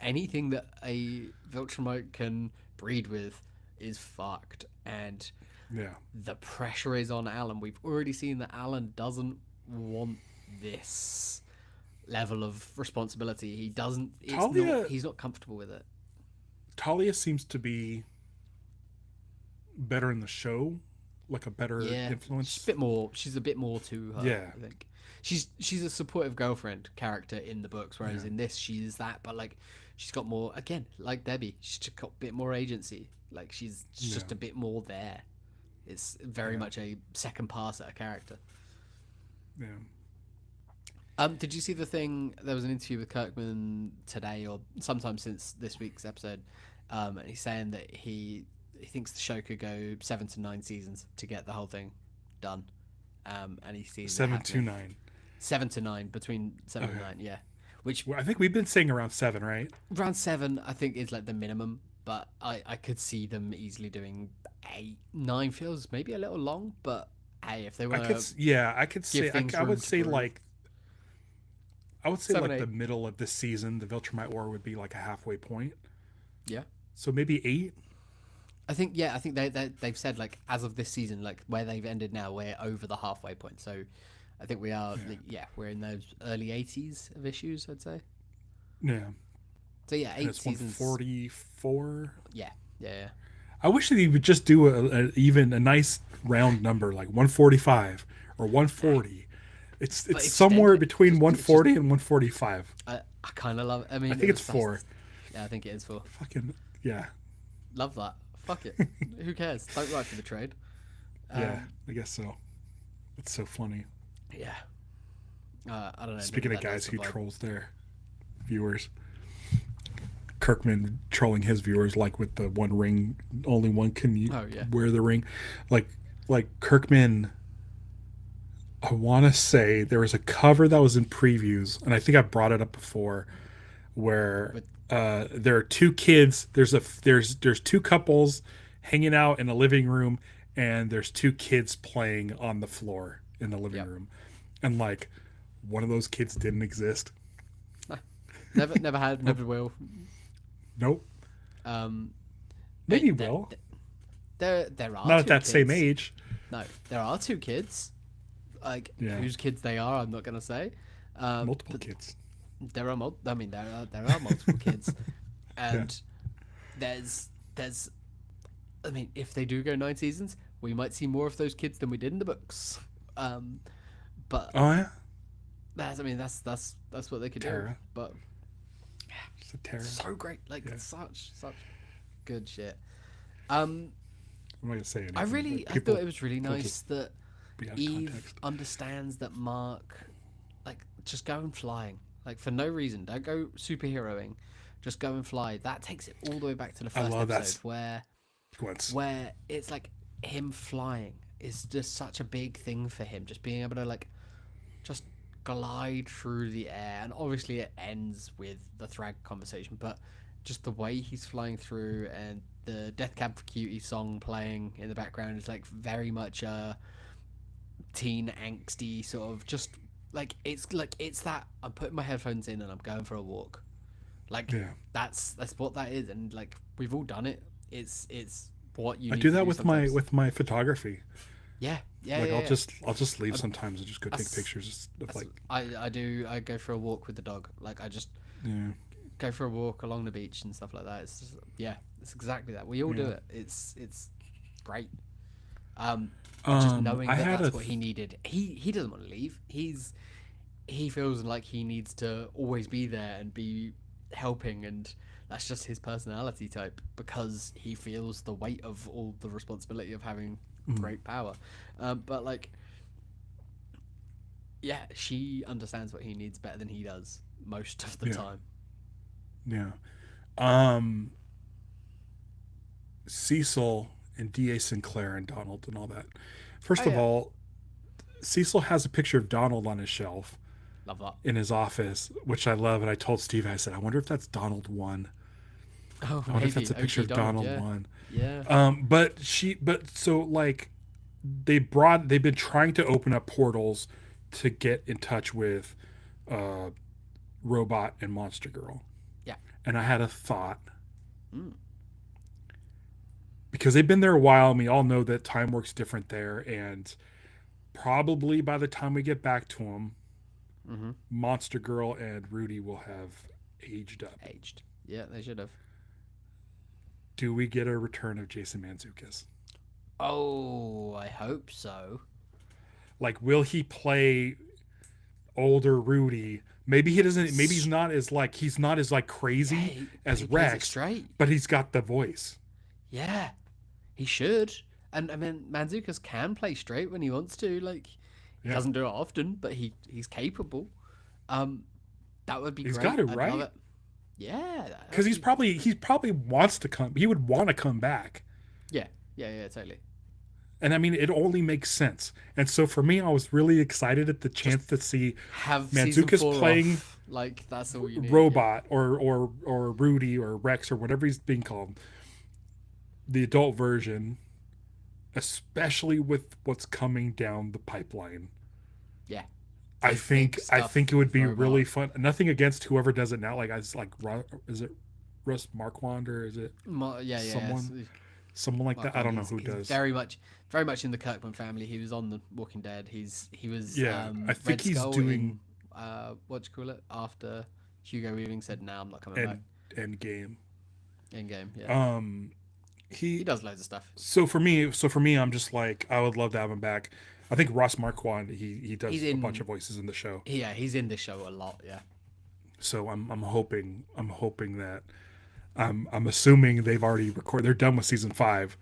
anything that a Viltrumite can breed with is fucked. And Yeah. the pressure is on Alan. We've already seen that Alan doesn't want this. level of responsibility. He doesn't. It's not. Talia He's not comfortable with it. Talia seems to be better in the show, like a better Yeah, she's a influence. bit more. She's a bit more to her. Yeah, I think she's a supportive girlfriend character in the books, whereas yeah, in this she's that, but like she's got more. Again, like Debbie, she's just got a bit more agency. Like she's yeah, just a bit more there. It's very yeah, much a second pass at a character. yeah. Did you see the thing? There was an interview with Kirkman today, or sometime since this week's episode, and he's saying that he thinks the show could go 7 to 9 seasons to get the whole thing done, and he sees it Seven two happening nine. 7 to 9 between 7 and Okay. 9, yeah. Which Well, I think we've been saying around 7, right? round 7 I think is like the minimum, but I could see them easily doing 8, 9 feels maybe a little long, but hey, if they want to Yeah, I could give say, things I room would to say breathe, like, I would say 7, like the 8, middle of the season, the Viltrumite War would be like a halfway point. yeah. So maybe 8. I think yeah, I think they've said like as of this season, like where they've ended now, we're over the halfway point. So I think we are, Yeah, like, yeah, we're in those early 80s of issues, I'd say. yeah. So yeah, And eight it's seasons. 144. Yeah, yeah, yeah. I wish that he would just do a nice round number like 145 or 140. It's But extend somewhere it. between It's just 140 and 145. I kind of love. I I mean, think it's that's 4. yeah, I think it is for. Fucking yeah, Love that. Fuck it. Who cares? Don't write for the trade. yeah. Um, I guess so. It's so funny. yeah. I don't know. Maybe Speaking of that does guys who survive. trolls their viewers, Kirkman trolling his viewers like with the one ring, only one can Oh yeah. wear the ring, like like Kirkman. I want to say there was a cover that was in previews, and I think I brought it up before, where But there are two kids. There's two couples hanging out in a living room, and there's two kids playing on the floor in the living yep. room, and like one of those kids didn't exist. Never had, Nope. never will. Nope. Um, but Maybe will. there are Not at two that same kids. age. No, there are two kids. Like Yeah. whose kids they are, I'm not gonna say. Multiple But kids. I mean, there are multiple kids, Yeah. and there's. I mean, if they do go 9 seasons, we might see more of those kids than we did in the books. Um, but Oh yeah. that's I mean that's what they could do. Tara. But It's a Tara. so great, like Yeah. such good shit. Um, I'm not gonna say anything. I People thought it was really will nice just that be out of Eve context. understands that Mark, like, just go and flying, like for no reason. Don't go superheroing, just go and fly. That takes it all the way back to the I first love that episode sequence. where it's like him flying is just such a big thing for him. Just being able to like just glide through the air, and obviously it ends with the Thrag conversation, but just the way he's flying through and the Death Cab for Cutie song playing in the background is like very much a teen angsty sort of just like it's that I'm putting my headphones in and I'm going for a walk. Like Yeah. that's what that is, and like we've all done it. It's what you I need do to that do sometimes. with my photography. Yeah, yeah, Like yeah, I'll yeah. just leave I, sometimes and just go take that's, pictures of that's like I do. I go for a walk with the dog. Like I just yeah, go for a walk along the beach and stuff like that. It's just, yeah, it's exactly that. We all do yeah. it. It's great. Just knowing I that had that's what he needed. He doesn't want to leave. He feels like he needs to always be there and be helping, and that's just his personality type because he feels the weight of all the responsibility of having mm, great power. But like, yeah, she understands what he needs better than he does most of the yeah, time. yeah. Um, Cecil and D.A. Sinclair and Donald and all that. Oh First of yeah, all, Cecil has a picture of Donald on his shelf love that. in his office, which I love. And I told Steve, I said, I wonder if that's Donald one. Oh, I wonder if maybe that's a picture OG of Donald. Donald Yeah, one. yeah. But so like they've been trying to open up portals to get in touch with uh Robot and Monster Girl. Yeah. And I had a thought Mm. because they've been there a while and we all know that time works different there, and probably by the time we get back to them Mm-hmm. Monster Girl and Rudy will have aged up. Aged. Yeah, they should have. Do we get a return of Jason Mantzoukas? Oh, I hope so. Like, will he play older Rudy? Maybe he doesn't. Maybe he's not as like Yeah, crazy but as he plays it Rex, straight. but he's got the voice. Yeah, he should. And I mean, Manzukas can play straight when he wants to. Like, he Yeah, doesn't do it often, but he's capable. Um, that would be he's got it great. I'd love right it. Yeah, because that'd be. he probably wants to come. He would want to come back, Yeah, yeah, totally. and I mean it only makes sense. And so for me, I was really excited at the Just chance to see have season Mantzoukas four playing off. Like that's all you need. Yeah. Robot or Rudy or Rex or whatever he's being called, the adult version, especially with what's coming down the pipeline. Yeah. The big I stuff think it would with be Robot. really fun. Nothing against whoever does it now. Like I was like, is it Russ Marquand or is it Yeah. someone like that? I don't know who He's does. very much in the Kirkman family. He was on the Walking Dead. He was Yeah, I think Red he's Skull doing in what do you call it? After Hugo Weaving said, "No, I'm not coming back." end game. In game, yeah. Um, He he does loads of stuff. so for me, I'm just like I would love to have him back. I think Ross Marquand he He's does a bunch in of voices in the show. yeah, he's in this show a lot. Yeah, So I'm hoping that I'm assuming they've already recorded. They're done with season 5.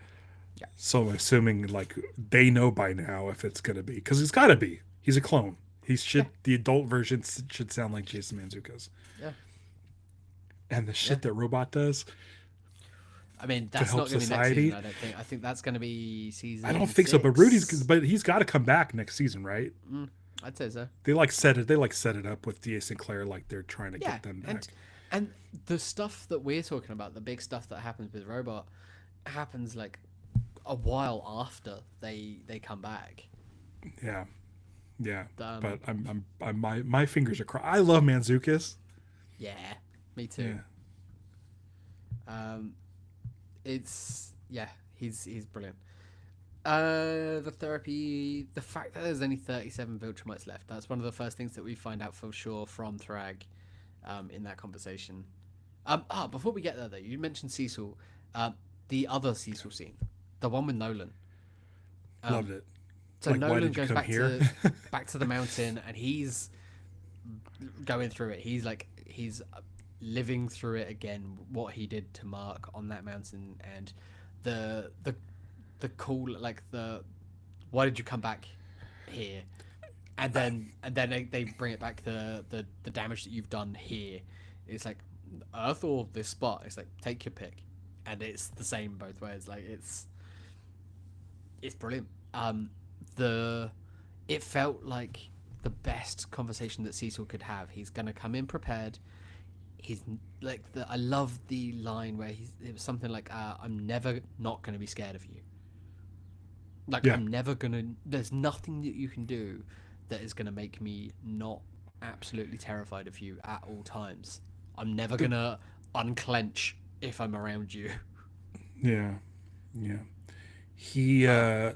yeah, So I'm assuming like they know by now if it's gonna be because it's gotta be. He's a clone. He yeah, should the adult version should sound like Jason Mantzoukas. yeah, And the yeah. shit that Robot does I mean, to that's help not going to be next season. society. I don't think. I think that's going to be I don't season think so, six. but he's got to come back next season, right? Mm, I'd say so. They like set it up with Da Sinclair like they're trying to Yeah, get them back. and the stuff that we're talking about, the big stuff that happens with Robot, happens like a while after they come back. Yeah, yeah. Um, But my fingers are crossed. I love Mantzoukas. yeah, me too. Yeah, Um, it's yeah, he's brilliant. The therapy, the fact that there's only 37 Viltrumites left, that's one of the first things that we find out for sure from Thrag, in that conversation. Before we get there though, you mentioned Cecil, the other Cecil scene, the one with Nolan. loved Um, it. so Like, why Nolan did you goes come back here? to the mountain, and he's going through it. He's living through it again. What he did to Mark on that mountain, and the the the cool like the why did you come back here? And then they bring it back the damage that you've done here. It's like Earth or this spot. It's like take your pick, and it's the same both ways. Like it's brilliant. The it felt like the best conversation that Cecil could have. He's gonna come in prepared. He's like I love the line where it was something like I'm never not gonna be scared of you. Like Yeah, I'm never gonna. There's nothing that you can do that is gonna make me not absolutely terrified of you at all times. I'm never gonna unclench if I'm around you. yeah, yeah. He Yeah,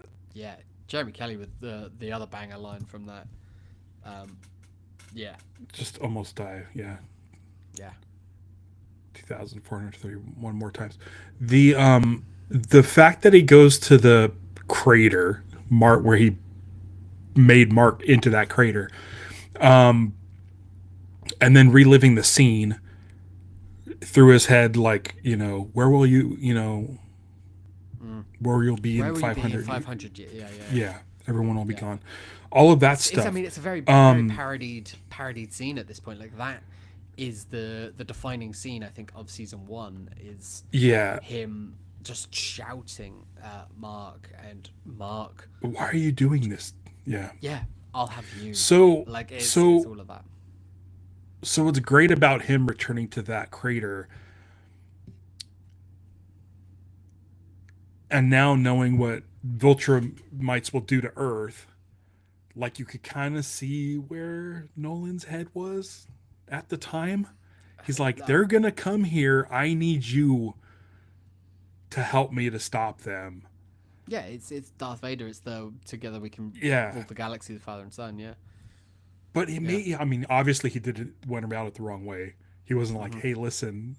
Jeremy Kelly with the other banger line from that. Um, yeah, just almost died. Yeah, yeah, 2,431 more times. The fact that he goes to the crater, Mark, where he made Mark into that crater, and then reliving the scene through his head, like where will where you'll be where in will you be in 500. 500? Yeah, Yeah, everyone will be yeah. gone. All of that It's I stuff. mean it's a very Um, parodied scene at this point. Like that is the defining scene I think of season one is yeah. him just shouting at Mark and Mark. Why are you doing this? Yeah. Yeah, I'll have you. So Like it's so all of that. so what's great about him returning to that crater and now knowing what Viltrumites will do to Earth, like you could kind of see where Nolan's head was at the time. He's like, That they're gonna come here. I need you to help me to stop them. yeah, it's Darth Vader. It's the together we can Yeah. rule the galaxy, the father and son. Yeah, But he Yeah. may. I mean, obviously he did it, went about it the wrong way. He wasn't like, Hmm. "Hey, listen."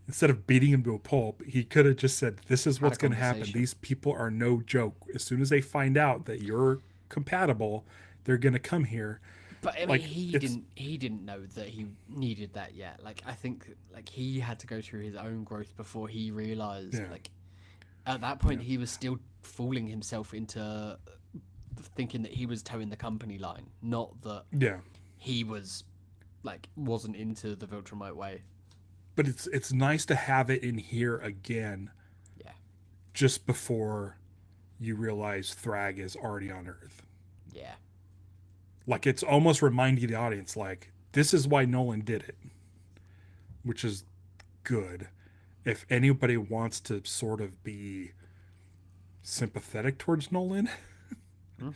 Instead of beating him to a pulp, he could have just said, "This is Had a what's going to happen. conversation. These people are no joke. As soon as they find out that you're compatible, they're going to come here." But I mean, Like it's he didn't know that he needed that yet. Like I think like he had to go through his own growth before he realized yeah, like at that yeah, point he was still fooling himself into thinking that he was towing the company line, not that yeah. he was like wasn't into the Viltrumite way. But it's nice to have it in here again, Yeah. just before you realize Thrag is already on Earth. Yeah. Like it's almost reminding the audience, like this is why Nolan did it, which is good. If anybody wants to sort of be sympathetic towards Nolan, Hmm?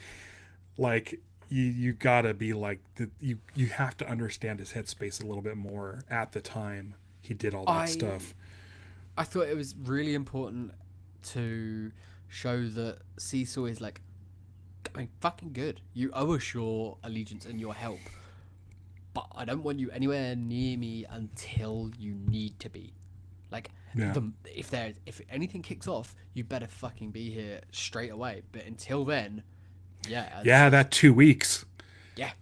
like you gotta be like you have to understand his headspace a little bit more at the time he did all that I stuff. I thought it was really important to show that Cecil is like, I mean, fucking good. You owe us your allegiance and your help, but I don't want you anywhere near me until you need to be. Like, Yeah, if anything kicks off, you better fucking be here straight away. But until then, yeah, yeah, that 2 weeks, yeah,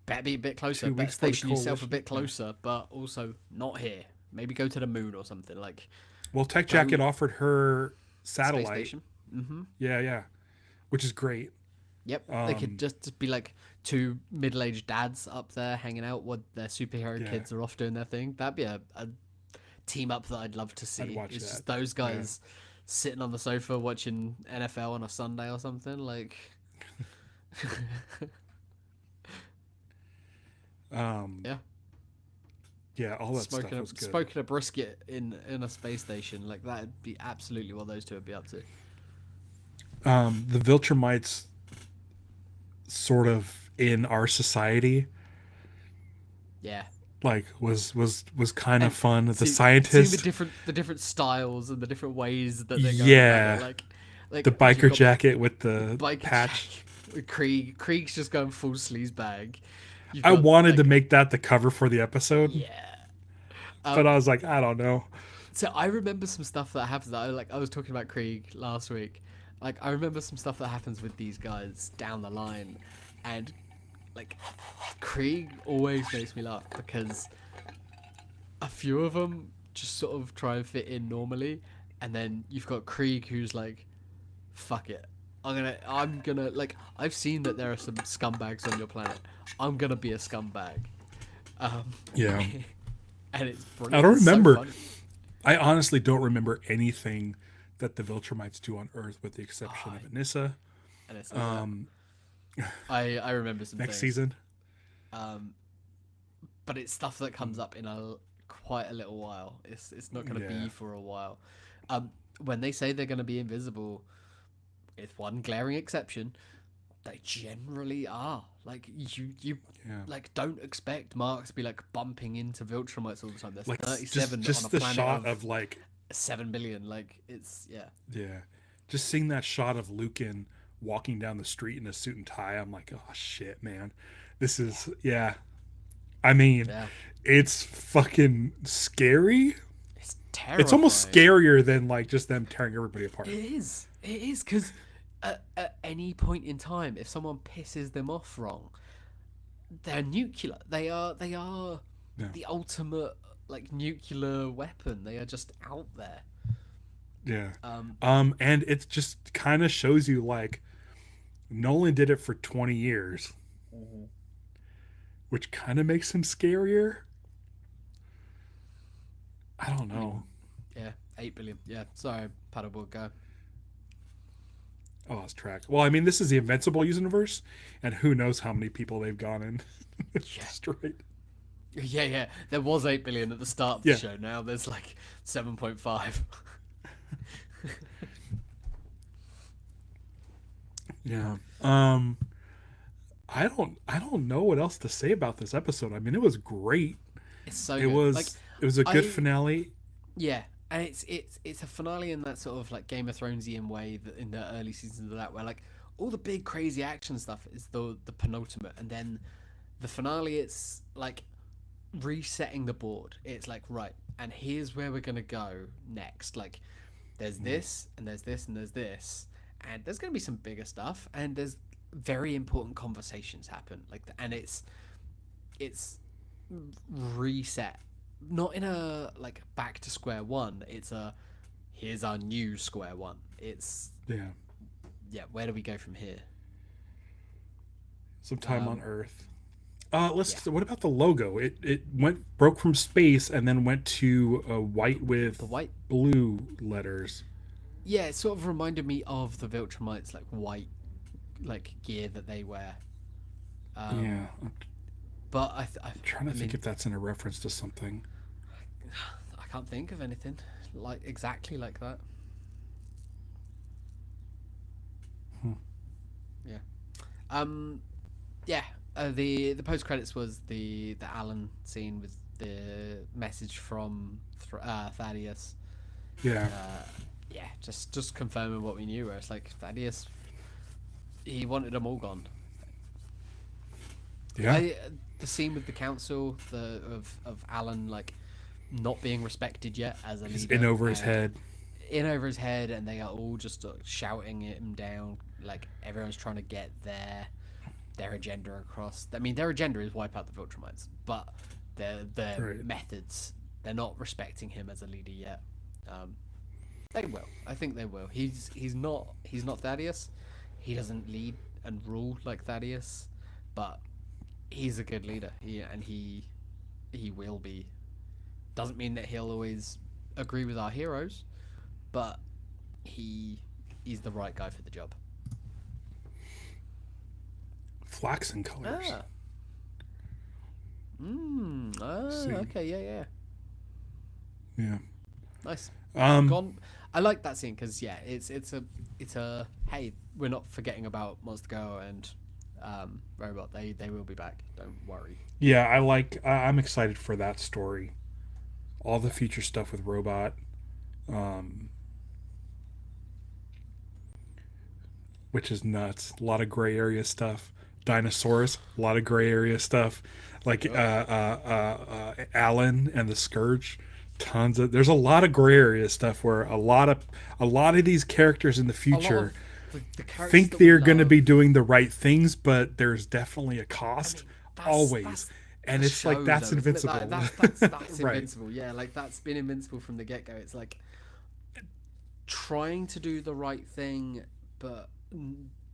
better be a bit closer. two Better weeks for the station yourself a coalition. bit closer, but also not here. Maybe go to the moon or something. Like, Well, Tech Jacket don't offered her space satellite. station. Mm-hmm. Yeah, yeah, which is great. Yep, they could Um, just be like two middle-aged dads up there hanging out while their superhero yeah, kids are off doing their thing. That'd be a team up that I'd love to I'd see. watch It's that. just those Yeah. guys sitting on the sofa watching NFL on a Sunday or something. Like, Um, yeah, yeah, all that stuff was good. smoking a brisket in a space station. Like that'd be absolutely what those two would be up to. The Viltrumites sort of in our society Yeah, like was kind of and fun. The seeing scientist, the different styles and the different ways that they're going about it. yeah, Like the you've biker got jacket with the Biker patch. Jack with Krieg. Krieg's just going full sleaze bag. You've I got wanted to like make that the cover for the episode, yeah. but Um, I was like, I don't know. so I remember some stuff that happens. I was talking about Krieg last week. Like I remember some stuff that happens with these guys down the line, and like Krieg always makes me laugh because a few of them just sort of try and fit in normally, and then you've got Krieg who's like, "Fuck it, I'm gonna like I've seen that there are some scumbags on your planet. I'm gonna be a scumbag." Um, Yeah, and it's I brilliant. don't It's so remember. funny. I honestly don't remember anything that the Viltrumites do on Earth, with the exception Oh, of Anissa. and it's yeah. Um, I remember some Next things. season, Um, but it's stuff that comes up in a quite a little while. It's not going to yeah, be for a while. When they say they're going to be invisible, with one glaring exception, they generally are. Like you yeah. like don't expect Mark to be like bumping into Viltrumites all the time. There's Like 37 on just a the planet shot of of like 7 billion. Like it's yeah. yeah, just seeing that shot of Lucan walking down the street in a suit and tie. I'm like, oh shit, man, this is yeah. I mean, Yeah. it's fucking scary. It's It's almost terrifying. scarier than like just them tearing everybody apart. It is. It is because at any point in time, if someone pisses them off wrong, they're nuclear. They are Yeah, the ultimate like nuclear weapon. They are just out there. yeah. Um, And it just kind of shows you like Nolan did it for 20 years, which kind of makes him scarier. I don't I mean, know. yeah, 8 billion. Yeah, sorry, paddleboard guy. I lost track. Well, I mean, this is the Invincible universe, and who knows how many people they've gone in Yeah, destroyed. yeah. There was 8 billion at the start of the Yeah, show. Now there's like 7.5. yeah. I don't know what else to say about this episode. I mean, it was great. It's so It good. Like was a good I finale. Yeah, and it's a finale in that sort of like Game of Thronesian way that in the early seasons of that, where like all the big crazy action stuff is the penultimate, and then the finale. It's like resetting the board. It's like, right, and here's where we're gonna go next. Like, there's this, and there's this, and there's this, and there's gonna be some bigger stuff, and there's very important conversations happen. Like, and it's reset, not in a like back to square one. It's a here's our new square one. It's Yeah. yeah. Where do we go from here? Some time on Um, Earth. yeah, What about the logo? It broke from space and then went to white with the white. blue letters. Yeah, it sort of reminded me of the Viltrumites, like white, like gear that they wear. Yeah, Um, but I'm trying I to think mean, if that's in a reference to something. I can't think of anything like exactly like that. Hmm. Yeah. Um. Yeah. The post credits was the Alan scene with the message from Thaddeus. Yeah, Yeah, just confirming what we knew. Where it's like Thaddeus, he wanted them all gone. yeah. I the scene with the council, the of Alan like not being respected yet as a He's leader, in over his and head. in over his head, and they are all just shouting him down. Like everyone's trying to get their agenda across. I mean, their agenda is wipe out the Viltrumites, but their Right. methods, they're not respecting him as a leader yet. Um, they will. I think they will. He's not Thaddeus. He doesn't lead and rule like Thaddeus, but he's a good leader. He will be. Doesn't mean that he'll always agree with our heroes, but he's the right guy for the job. Flaxen colors. Ah. See. Okay, yeah. Yeah. Nice. Um. Gone. I like that scene because yeah, it's a hey, we're not forgetting about Monster Girl and Robot. They will be back. Don't worry. Yeah, I'm excited for that story. All the future stuff with Robot. Um. Which is nuts. A lot of gray area stuff. Dinosaurs. A lot of gray area stuff. Like Yep. Alan and the Scourge. Tons of. There's a lot of gray area stuff where a lot of these characters in the A lot of future the characters think that we they're going to love. be doing the right things, but there's definitely a I cost mean, that's always, that's and the it's like show that's though, isn't it? invincible. That's Right. invincible. Yeah, like that's been invincible from the get go. It's like trying to do the right thing, but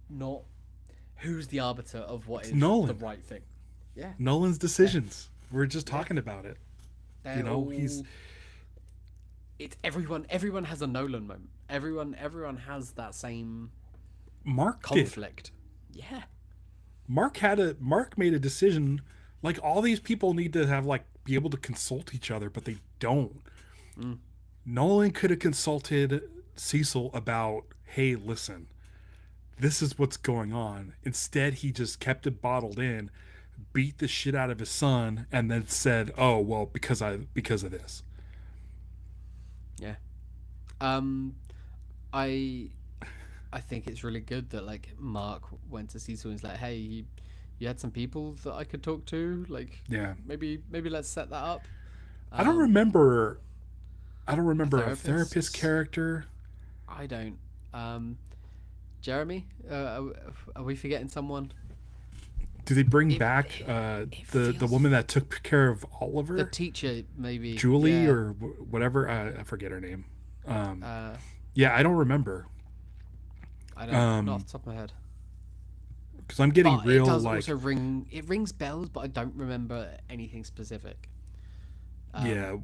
not who's the arbiter of what It's is the Nolan. right thing. Yeah, Nolan's yeah, decisions. We're just yeah. talking about it. They're He's all. It's everyone. Everyone has a Nolan moment. Everyone has that same Mark did. conflict. Yeah. Mark made a decision. Like all these people need to have like be able to consult each other, but they don't. Mm. Nolan could have consulted Cecil about, hey, listen, this is what's going on. Instead, he just kept it bottled in, beat the shit out of his son, and then said, "Oh well, because of this." Yeah. Um, I I think it's really good that like Mark went to Cecil and was like, "Hey, you had some people that I could talk to. Like, Yeah, maybe let's set that up." I don't Um, remember. I don't a remember a therapist therapist. character. I don't. Um, Jeremy, are we forgetting someone? Do they bring It back it, it the feels woman that took care of the Oliver, teacher maybe. Julie Yeah. or whatever? I forget her name. Um, Uh, yeah, I don't remember. I don't. Not off Um, the top of my head. because I'm getting But it real does like also ring. It rings bells, but I don't remember anything specific. yeah, Um,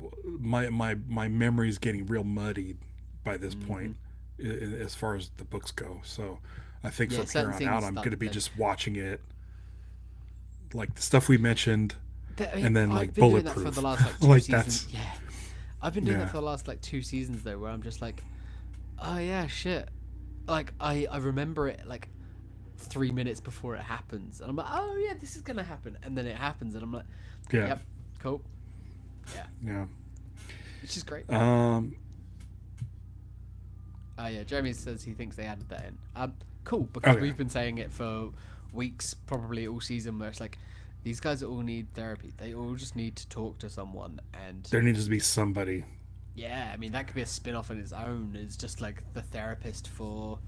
my memory is getting real muddied by this mhm. point, as far as the books go. So I think Yeah, from here certain on out, things I'm that going to be then. just watching it, like the stuff we mentioned, I and mean, then I've like been doing that for the bulletproof. last like two Like seasons. that's Yeah, I've been doing that yeah. for the last like 2 seasons though, where I'm just like, oh yeah, shit. Like I remember it like 3 minutes before it happens, and I'm like, oh yeah, this is gonna happen, and then it happens, and I'm like, Yeah, yep, cool, yeah, yeah. which is great. Um, Yeah, Jeremy says he thinks they added that in. cool because Oh yeah, we've been saying it for weeks, probably all season, where it's like these guys all need therapy. They all just need to talk to someone, and there needs to be somebody. yeah, I mean that could be a spin-off on its own. It's just like the therapist for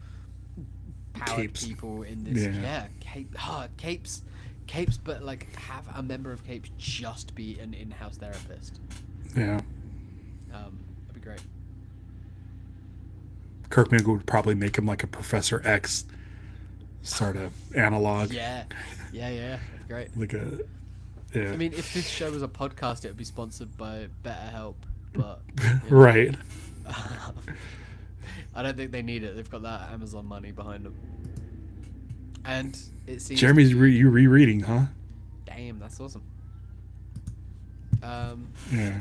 powered Capes. people in this. Yeah, Yeah, capes, but like have a member of capes just be an in-house therapist. yeah. That'd be great. Kirkman would probably make him like a Professor X sort of analog, Yeah, yeah, that'd be great. like a I yeah, mean, if this show was a podcast, it would be sponsored by BetterHelp, but you know, right. I don't think they need it. They've got that Amazon money behind them, and it seems to Jeremy's be. you rereading, huh? Damn, that's awesome. Um, Yeah.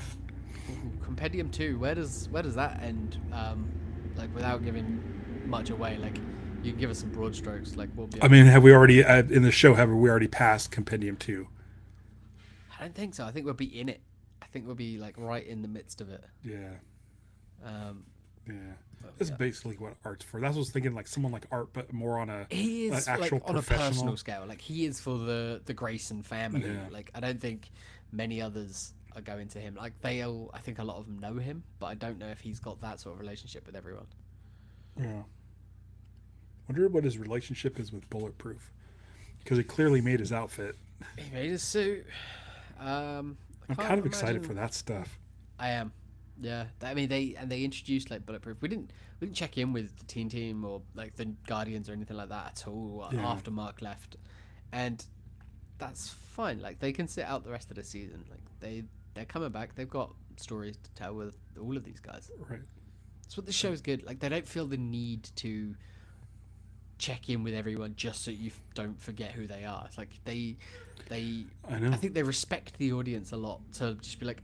Compendium 2. Where does that end? Like without giving much away. Like you can give us some broad strokes. Like we'll be I able mean, to. have we already in the show? Have we already passed Compendium 2? I don't think so. I think we'll be in it. I think we'll be like right in the midst of it. Yeah, Um, yeah. but, That's yeah. basically what art's for. That's what I was thinking, like someone like art, but more on a He an is like actual on a personal professional. scale. Like he is for the Grayson family. Yeah, Like I don't think many others are going to him. Like they'll. I think a lot of them know him, but I don't know if he's got that sort of relationship with everyone. yeah. Wonder what his relationship is with Bulletproof, because he clearly made his outfit. He made his suit. I I'm can't kind of excited imagine. for that stuff. I am. Yeah. I mean they introduced like Bulletproof. We didn't check in with the teen team or like the Guardians or anything like that at all Yeah, after Mark left. And that's fine. Like they can sit out the rest of the season. Like they're coming back. They've got stories to tell with all of these guys. right. That's what the show is good. Like they don't feel the need to check in with everyone just so you don't forget who they are. It's like they I know. I think they respect the audience a lot to just be like,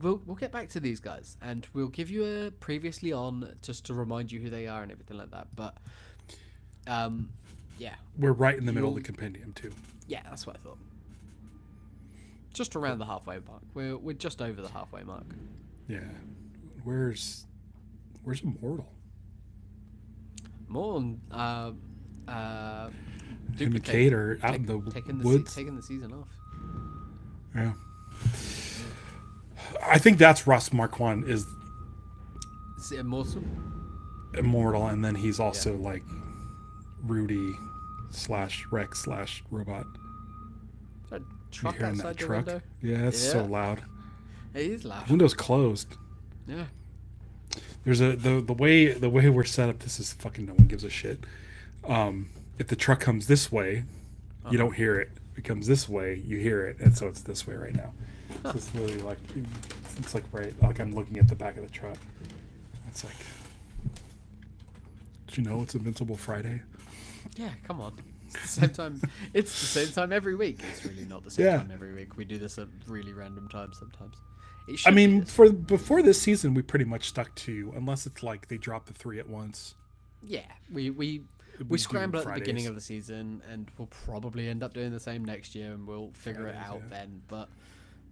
we'll get back to these guys and we'll give you a previously on just to remind you who they are and everything like that. But um, yeah, We're right in the middle of the you'll compendium too. yeah, that's what I thought. Just around the halfway mark. We're just over the halfway mark. Yeah. Where's Immortal? More on Him and duplicate Kate are out in the taking woods. taking the season off. Yeah. I think that's Russ Marquand is Is it immortal? immortal, and then he's Yeah. also like Rudy slash Rex slash robot. Is that a You truck hearing outside that your truck? window? Yeah, it's so Yeah. loud. It is loud. Window's closed. Yeah. There's the way we're set up. This is fucking no one gives a shit. If the truck comes this way, you don't hear it. If it comes this way, you hear it, and so it's this way right now. So it's really like it's like right like I'm looking at the back of the truck. It's like, do you know it's Invincible Friday? Yeah, come on. It's the same time. It's the same time every week. It's really not the same Yeah. time every week. We do this at really random times sometimes. It I should be mean, this for way. before this season, we pretty much stuck to unless it's like they drop the three at once. Yeah, we We do scramble at the beginning Fridays. of the season, and we'll probably end up doing the same next year, and we'll figure it Fridays, out yeah. then. But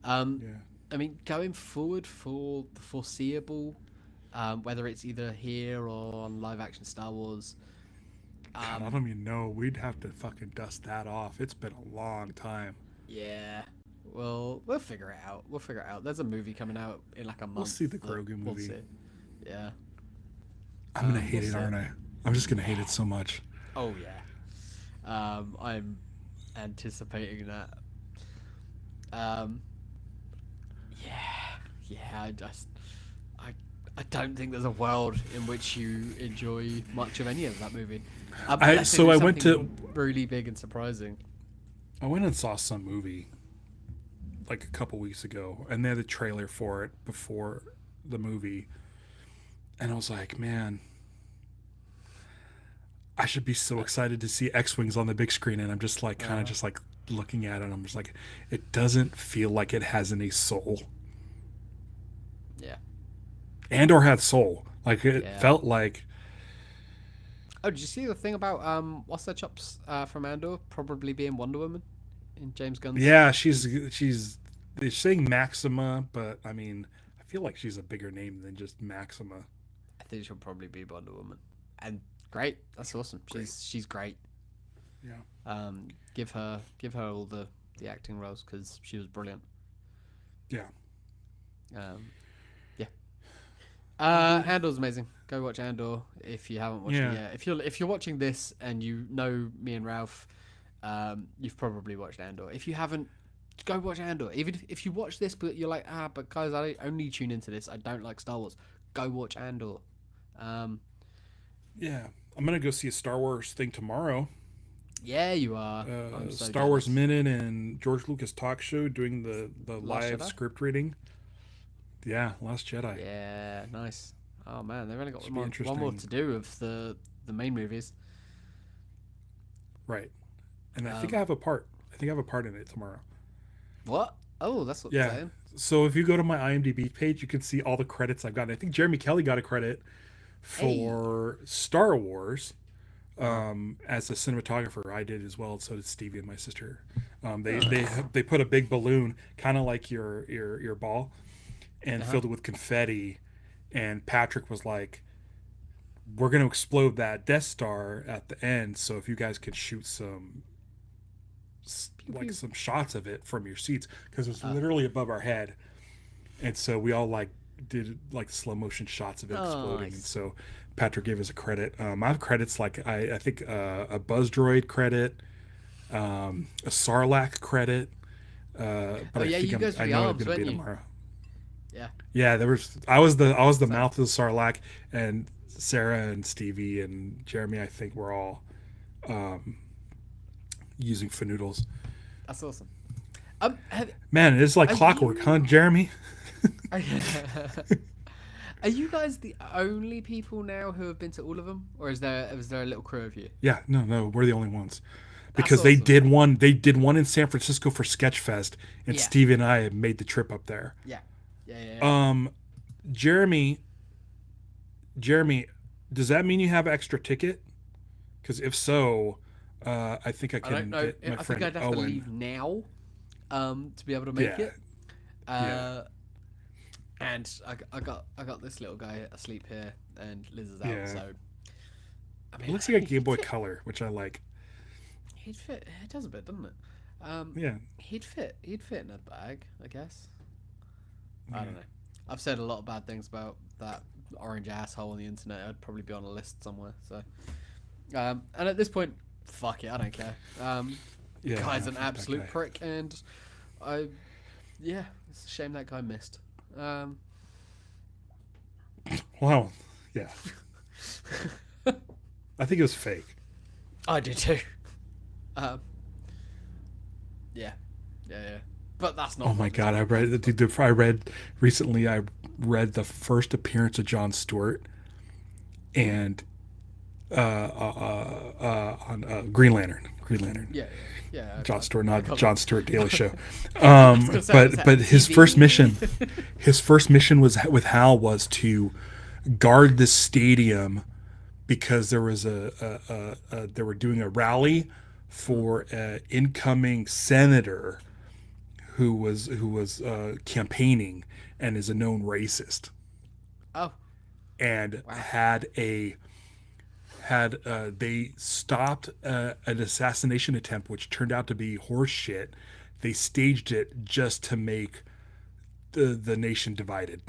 Yeah, I mean, going forward for the foreseeable, whether it's either here or on live action Star Wars, God, I don't even know. We'd have to fucking dust that off. It's been a long time. yeah, we'll figure it out. We'll figure it out. There's a movie coming out in like a month. We'll see the that Grogu we'll movie. see. Yeah. I'm gonna hate We'll it, see. aren't I? I'm just gonna hate it so much. Oh yeah. I'm anticipating that. Um, yeah. I don't think there's a world in which you enjoy much of any of that movie. Unless they So do I went to something really big and surprising. I went and saw some movie like a couple weeks ago, and they had a trailer for it before the movie, and I was like, man, I should be so excited to see X-wings on the big screen, and I'm just like kind of just like looking at it, and I'm just like, it doesn't feel like it has any soul, Yeah. and or had soul. Like it Yeah. felt like, Oh, did you see the thing about what's their chops from Andor probably being Wonder Woman in James Gunn's? yeah, they're saying Maxima, but I mean, I feel like she's a bigger name than just Maxima. I think she'll probably be Wonder Woman, and Great. That's awesome. Great. She's great. Yeah. Give her all the acting roles because she was brilliant. Yeah. Um, yeah. Andor's amazing. Go watch Andor if you haven't watched it Yeah. yet. If you're watching this and you know me and Ralph, you've probably watched Andor. If you haven't, go watch Andor. Even if you watch this, but you're like, but guys, I only tune into this. I don't like Star Wars. Go watch Andor. Um, Yeah. I'm gonna go see a Star Wars thing tomorrow. yeah, you are. I'm so Star Wars jealous. Minute and George Lucas Talk Show doing the Last live Jedi. script reading. Yeah, Last Jedi. Yeah, nice. Oh man, they've only got Should be one more interesting. to do of the main movies. Right. And I think Um, I have a part. I think I have a part in it tomorrow. what? Oh, that's what Yeah. exciting. So if you go to my IMDb page, you can see all the credits I've gotten. I think Jeremy Kelly got a credit Hey. for Star Wars Uh-huh. as a cinematographer. I did as well. So did Stevie and my sister. They Oh, they nice. they put a big balloon, kind of like your ball, and Uh-huh. filled it with confetti. And Patrick was like, "We're gonna explode that Death Star at the end. So if you guys can shoot Pew like pew. some shots of it from your seats, because it was Uh, literally above our head." And so we all like did like slow motion shots of it exploding. And nice. so Patrick gave us a credit. I have credits like I think a Buzz Droid credit, a Sarlacc credit, Oh but yeah, you guys I were the know I'm arms, gonna be weren't you? tomorrow. Yeah. Yeah, there was I was the So mouth of the Sarlacc, and Sarah and Stevie and Jeremy I think were all um, using Fanoodles. that's awesome. Have, Man, it's like are clockwork, huh, you Jeremy? are, are you guys the only people now who have been to all of them, or is there a little crew of you? Yeah, no, we're the only ones. That's Because they awesome. did one they did one in San Francisco for Sketchfest, and Yeah. Steve and I made the trip up there. Yeah. Yeah. Yeah. Yeah. Um Jeremy Jeremy, does that mean you have extra ticket? Because if so, I think I I don't can know. get my I think friend I'd have to Owen. leave now, to be able to make Yeah, it. yeah, Uh, and I got this little guy asleep here, and Liz is out. yeah. So I It mean, looks like a Game he'd Boy fit. Color, which I like. He'd fit. It does a bit, doesn't it? Yeah, He'd fit. He'd fit in a bag, I guess. I yeah. don't know. I've said a lot of bad things about that orange asshole on the internet. I'd probably be on a list somewhere. So, and at this point, fuck it. I don't care. Yeah, Guy's an fuck that absolute guy. prick, and yeah, it's a shame that guy missed. Wow. Yeah. I think it was fake. I did too. Um, yeah, yeah. But that's not Oh my what this god, I read recently I read the first appearance of Jon Stewart and on Green Lantern. Green Lantern. Yeah, yeah. Jon Stewart, I not can't. Jon Stewart Daily Show. I was gonna say, was But that his first mission was with Hal was to guard the stadium because there was they were doing a rally for an incoming senator who was campaigning and is a known racist Oh, and wow. had they stopped an assassination attempt which turned out to be horse shit. They staged it just to make the nation divided.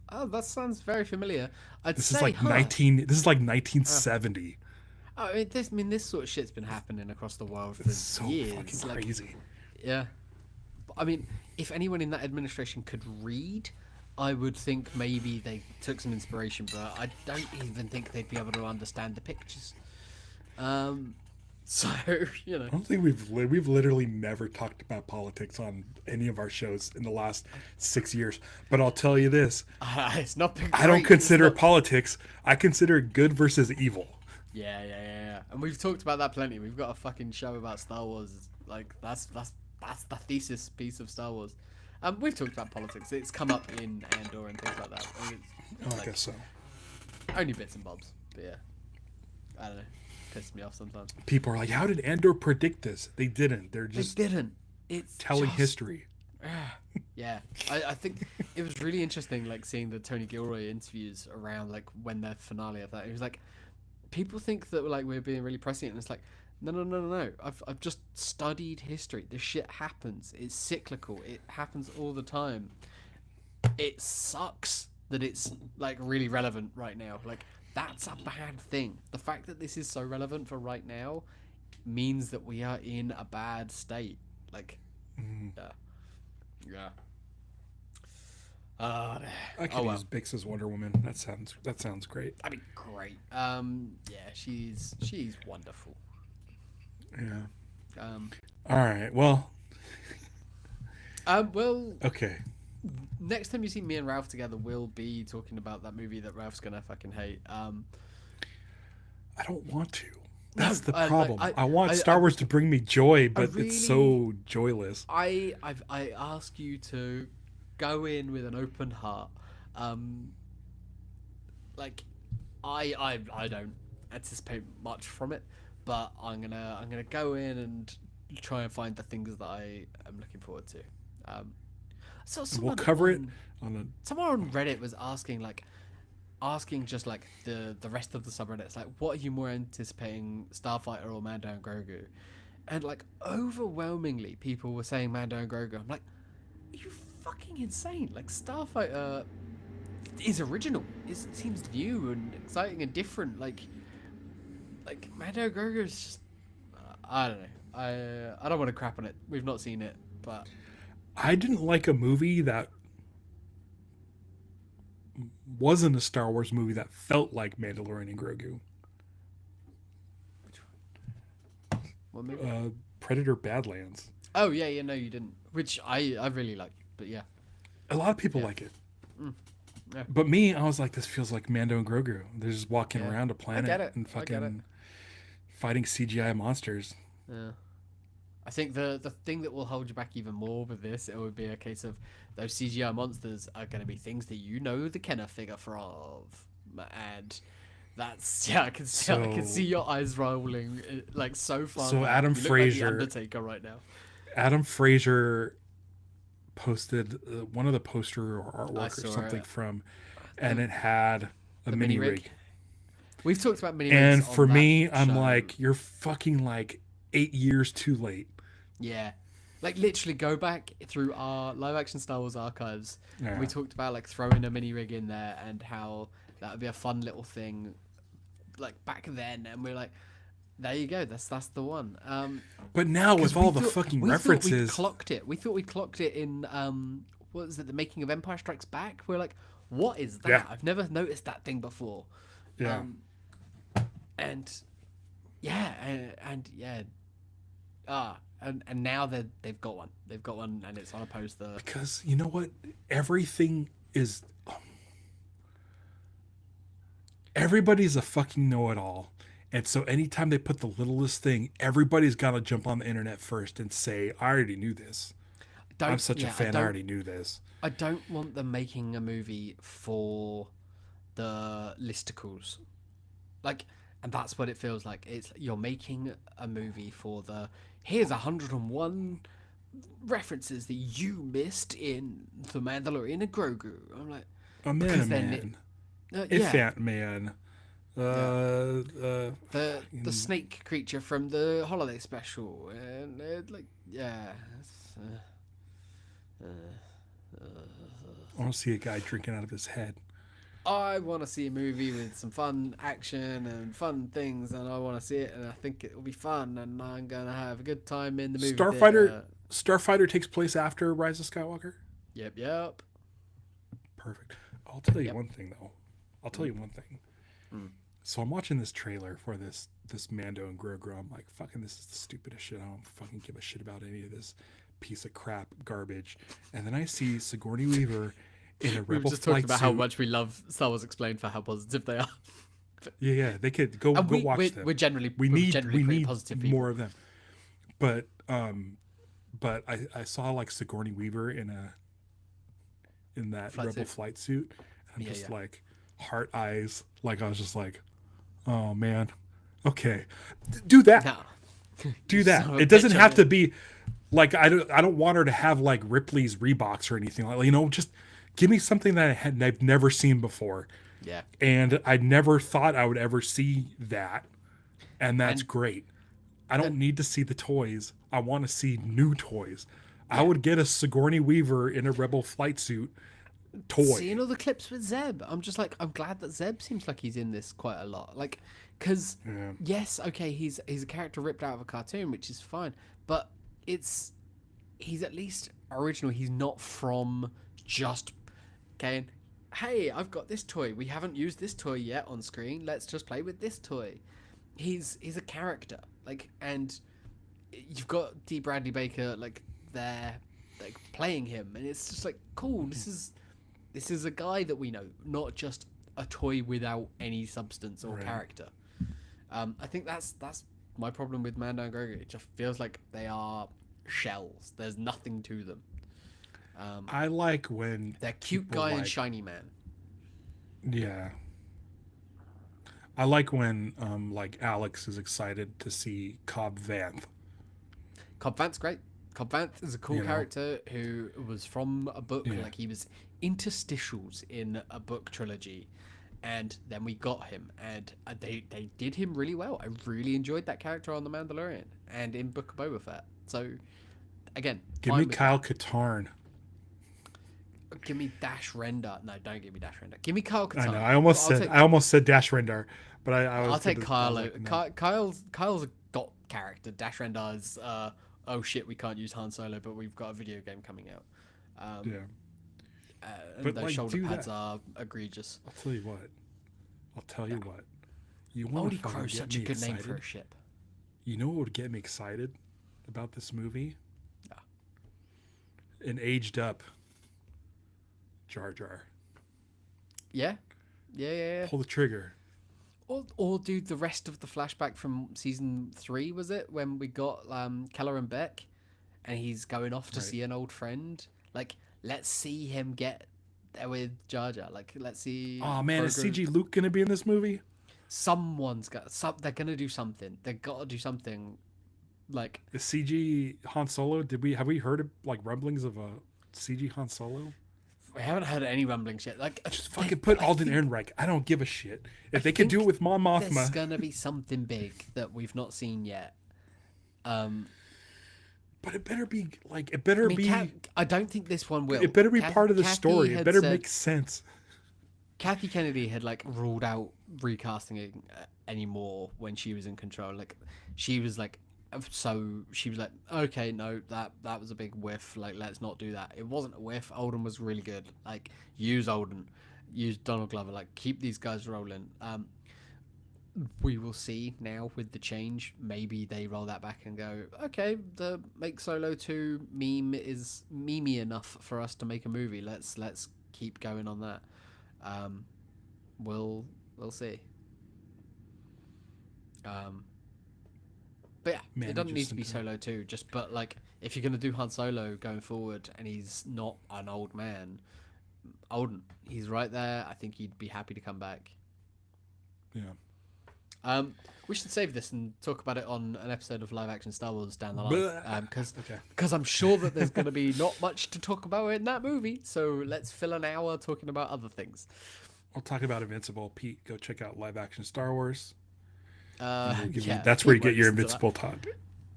Oh, that sounds very familiar. I'd This is say, like huh? 1970. Oh, this sort of shit's been happening across the world for It's so fucking years. Like, crazy. yeah. I mean, if anyone in that administration could read, I would think maybe they took some inspiration, but I don't even think they'd be able to understand the pictures. So you know, I don't think we've literally never talked about politics on any of our shows in the last 6 years. But I'll tell you this: it's not been I don't great. It's consider not. politics. I consider good versus evil. Yeah. And we've talked about that plenty. We've got a fucking show about Star Wars. Like that's the thesis piece of Star Wars. We've talked about politics. It's come up in Andor and things like that. I mean, Oh, I like guess so. only bits and bobs, but yeah, I don't know. Pisses me off sometimes. People are like, "How did Andor predict this?" They didn't. They're They just didn't. It's telling just, history. Yeah, I think it was really interesting, like seeing the Tony Gilroy interviews around like when the finale of that. He was like, people think that like we're being really prescient, and it's like, no, no, no, no, no. I've just studied history. This shit happens. It's cyclical. It happens all the time. It sucks that it's like really relevant right now. Like that's a bad thing. The fact that this is so relevant for right now means that we are in a bad state. Like, yeah, yeah. I could use Bix as Wonder Woman. That sounds great. That'd be great. Yeah, she's wonderful. Yeah. All right. Well. Well. Okay. Next time you see me and Ralph together, we'll be talking about that movie that Ralph's gonna fucking hate. I don't want to. That's the problem. Like, I want Star Wars to bring me joy, but really, it's so joyless. I ask you to go in with an open heart. Like I don't anticipate much from it, but I'm gonna go in and try and find the things that I am looking forward to. So we'll cover it on the. Someone on Reddit was asking just like the rest of the subreddits, like, what are you more anticipating, Starfighter or Mando and Grogu? And like overwhelmingly people were saying Mando and Grogu. I'm like, are you fucking insane? Like Starfighter is original. It seems new and exciting and different. Like Mando and Grogu is just I don't know. I don't want to crap on it. We've not seen it, but I didn't like a movie that wasn't a Star Wars movie that felt like Mandalorian and Grogu. What movie? Predator Badlands. Oh yeah, no, you didn't. Which I really like, but yeah. A lot of people like it. Yeah. But me, I was like, this feels like Mando and Grogu. They're just walking around a planet and fucking fighting CGI monsters. Yeah. I think the thing that will hold you back even more with this, it would be a case of those CGI monsters are going to be things that you know the Kenner figure from, and that's I can see your eyes rolling like so far. So back. Adam you Fraser, look like the Undertaker right now. Adam Fraser posted one of the poster or artwork or something from, and it had a mini rig. We've talked about mini rigs, and for me, show. I'm like, you're fucking like 8 years too late. Yeah, like literally go back through our live action Star Wars archives. Yeah. We talked about like throwing a mini rig in there and how that would be a fun little thing, like back then. And we're like, there you go, that's the one. But now with all the fucking references, we clocked it. We thought we clocked it in what was it? The Making of Empire Strikes Back. We're like, what is that? Yeah. I've never noticed that thing before. Yeah. And yeah, and yeah. And now they've got one. They've got one, and it's on a poster. Because you know what? Everything is. Everybody's a fucking know-it-all, and so anytime they put the littlest thing, everybody's got to jump on the internet first and say, "I already knew this. I'm such a fan. I already knew this." I don't want them making a movie for the listicles, like, and that's what it feels like. It's you're making a movie for the. Here's 101 references that you missed in The Mandalorian and Grogu. I'm like, a man. Man. The snake creature from the holiday special, and I want to see a guy drinking out of his head. I want to see a movie with some fun action and fun things, and I want to see it, and I think it will be fun, and I'm gonna have a good time in the movie. Starfighter takes place after Rise of Skywalker. Yep. Perfect. I'll tell you one thing though. So I'm watching this trailer for this Mando and Grogu. I'm like, fucking, this is the stupidest shit. I don't fucking give a shit about any of this piece of crap garbage. And then I see Sigourney Weaver in a Rebel just flight talked about suit. how much we love Star Wars Explained for how positive they are. Yeah, they could go watch them. We're generally we need positive people. more of them. But I saw like Sigourney Weaver in that Rebel flight suit. I'm just like heart eyes. Like I was just like, oh man, okay, do that. No. Do that. It doesn't have to be like I don't want her to have like Ripley's Reeboks or anything like, just give me something that I've never seen before. Yeah. And I never thought I would ever see that, and that's And great. I that, don't need to see the toys. I want to see new toys. I yeah. would get a Sigourney Weaver in a Rebel flight suit toy. Seeing all the clips with Zeb, I'm just like, I'm glad that Zeb seems like he's in this quite a lot. Like, because Yeah. yes, okay, he's a character ripped out of a cartoon, which is fine, but it's he's at least original. He's not from just going, hey, I've got this toy. We haven't used this toy yet on screen. Let's just play with this toy. He's a character, like, and you've got D. Bradley Baker like there, like playing him, and it's just like cool. This is a guy that we know, not just a toy without any substance or Right. character. I think that's my problem with Mando and Grogu. It just feels like they are shells. There's nothing to them. I like when They're cute people guy and like- shiny man. Yeah. I like when like Alex is excited to see Cobb Vanth. Cobb Vanth's great. Cobb Vanth is a cool You know? character who was from a book. Yeah. Like he was interstitials in a book trilogy, and then we got him, and they did him really well. I really enjoyed that character on The Mandalorian and in Book of Boba Fett. So again, Give fine me with Kyle Katarn. that. Give me Dash Render. No, don't give me Dash Render. Give me Kyle I Katarn. know. I almost said Dash Rendar, but I was I'll take gonna- Kyle. I was like, no. Kyle's a dot character. Dash Render is oh shit, we can't use Han Solo, but we've got a video game coming out. Yeah. And But, those like, shoulder do pads that. are egregious. I'll tell you what. You want Odie to Crow's get such a me good excited? name for a ship. You know what would get me excited about this movie? Yeah. An aged up Jar Jar. Yeah. Pull the trigger. Or do the rest of the flashback from season 3, was it? When we got Keller and Beck and he's going off to Right. see an old friend. Like, let's see him get there with Jar Jar. Like, let's see. Oh man, is Grogu- CG Luke gonna be in this movie? Someone's got they're gonna do something. They gotta do something. Like, Is CG Han Solo? Have we heard of, like, rumblings of a CG Han Solo? we haven't heard any rumblings yet. Like, Just fucking put Alden Ehrenreich. I don't give a shit. If they could do it with Mon there's Mothma, gonna be something big that we've not seen yet. but it better be like it better be I don't think this one will. it better be part of the Kathy story. It had better said- make sense. Kathy Kennedy had like ruled out recasting it anymore when she was in control. Like she was like, okay, no, that was a big whiff. Like, let's not do that. It wasn't a whiff. Alden was really good. Like, use Alden, use Donald Glover. Like, keep these guys rolling. We will see now with the change. Maybe they roll that back and go, okay, the Make Solo 2 meme is memey enough for us to make a movie. Let's keep going on that. We'll see. But yeah, it doesn't need to be Solo 2. But like, if you're gonna do Han Solo going forward, and he's not an old man, Alden, he's right there. I think he'd be happy to come back. Yeah. We should save this and talk about it on an episode of Live Action Star Wars down the line. Because I'm sure that there's going to be not much to talk about in that movie. So let's fill an hour talking about other things. I'll talk about Invincible. Pete, go check out Live Action Star Wars. Yeah, That's where you Pete get your won't listen to Invincible talk.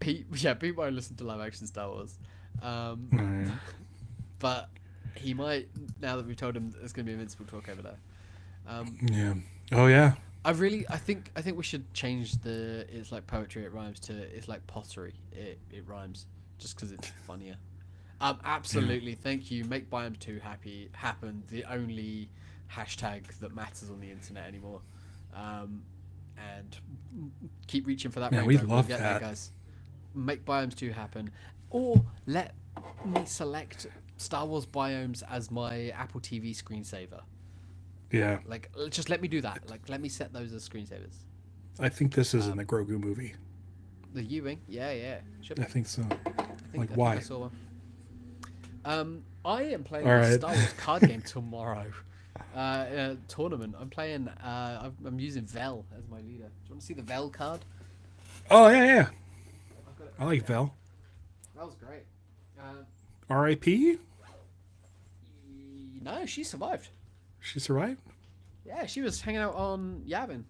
Pete won't listen to Live Action Star Wars. Right. But he might, now that we've told him there's going to be Invincible talk over there. Yeah. Oh yeah. I think we should change it's like poetry, it rhymes, to it's like pottery, it rhymes, just because it's funnier. Absolutely. Thank you. Make Biome 2 happen. The only hashtag that matters on the internet anymore. And keep reaching for that. Yeah, rainbow. we We'll love get that. there, guys. Make Biomes 2 happen, or let me select Star Wars Biomes as my Apple TV screensaver. Yeah. Like, just let me do that. Like, let me set those as screensavers. I think this is in the Grogu movie. The U-wing, yeah. Should I be. think so. I why? think I saw one. I am playing All a right. Star Wars card game tomorrow. In a tournament. I'm playing. I'm using Vel as my leader. Do you want to see the Vel card? Oh yeah. I've got it. I like Vel. Vel's great. R.I.P. No, she survived. She survived. Yeah, she was hanging out on Yavin,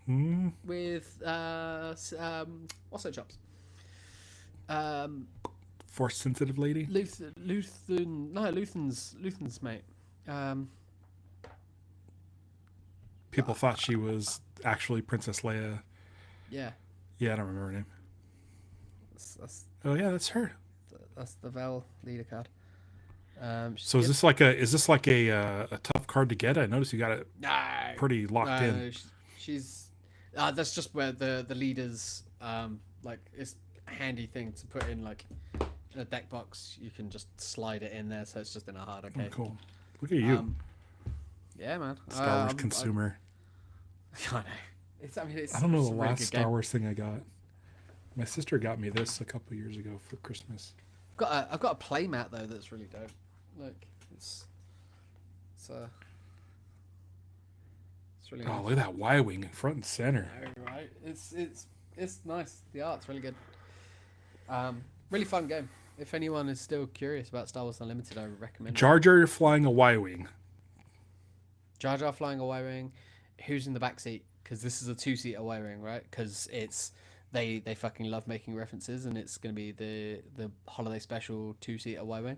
Hmm. with what's her chops? Um, Force sensitive lady. Luthen's mate. Um, People thought she was actually Princess Leia. yeah, Yeah, I don't remember her name. that's Oh yeah, that's her. that's the Vel leader card. She's So is good. this like a tough card to get? I noticed you got it No, pretty locked in. no, she's. That's just where the leaders like it's a handy thing to put in like in a deck box. You can just slide it in there, so it's just in a hard. Oh, Okay. cool. Look at you, Um, yeah, man. Star Wars consumer. I know. It's. I mean, I don't know it's the a really last good Star game. Wars thing I got. My sister got me this a couple years ago for Christmas. I've got a play mat though that's really dope. Like it's it's really Oh, nice. look at that Y wing in front and center. Oh, right. It's nice. The art's really good. Really fun game. If anyone is still curious about Star Wars Unlimited, I would recommend it. Jar Jar flying a Y wing. Jar Jar flying a Y-wing. Who's in the back seat? Because this is a two-seater Y-wing, right? Because it's they fucking love making references, and it's gonna be the holiday special two-seater Y-wing.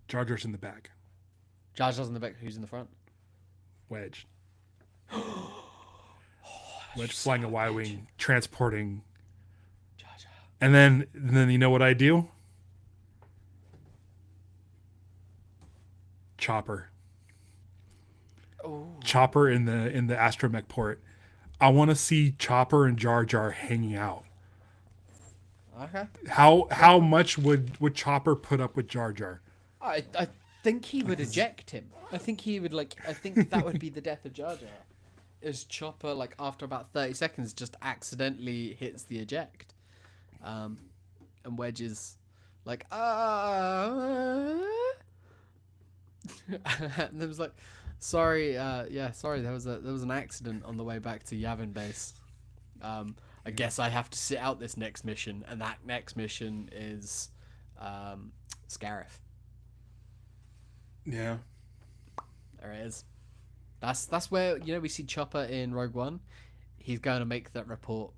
Jar Jar's in the back. Jar Jar's in the back. Who's in the front? Wedge. Wedge flying a Y wing, transporting. Jar Jar. And then you know what I do? Chopper. Oh. Chopper in the astromech port. I want to see Chopper and Jar Jar hanging out. Okay. How much would Chopper put up with Jar Jar? I think he would eject him. I think he would like. I think that would be the death of Jar Jar. Is Chopper like after about 30 seconds just accidentally hits the eject, and Wedge is like and it was like, sorry, sorry, there was an accident on the way back to Yavin base. I guess I have to sit out this next mission, and that next mission is Scarif. Yeah. There it is. That's where we see Chopper in Rogue One. He's going to make that report.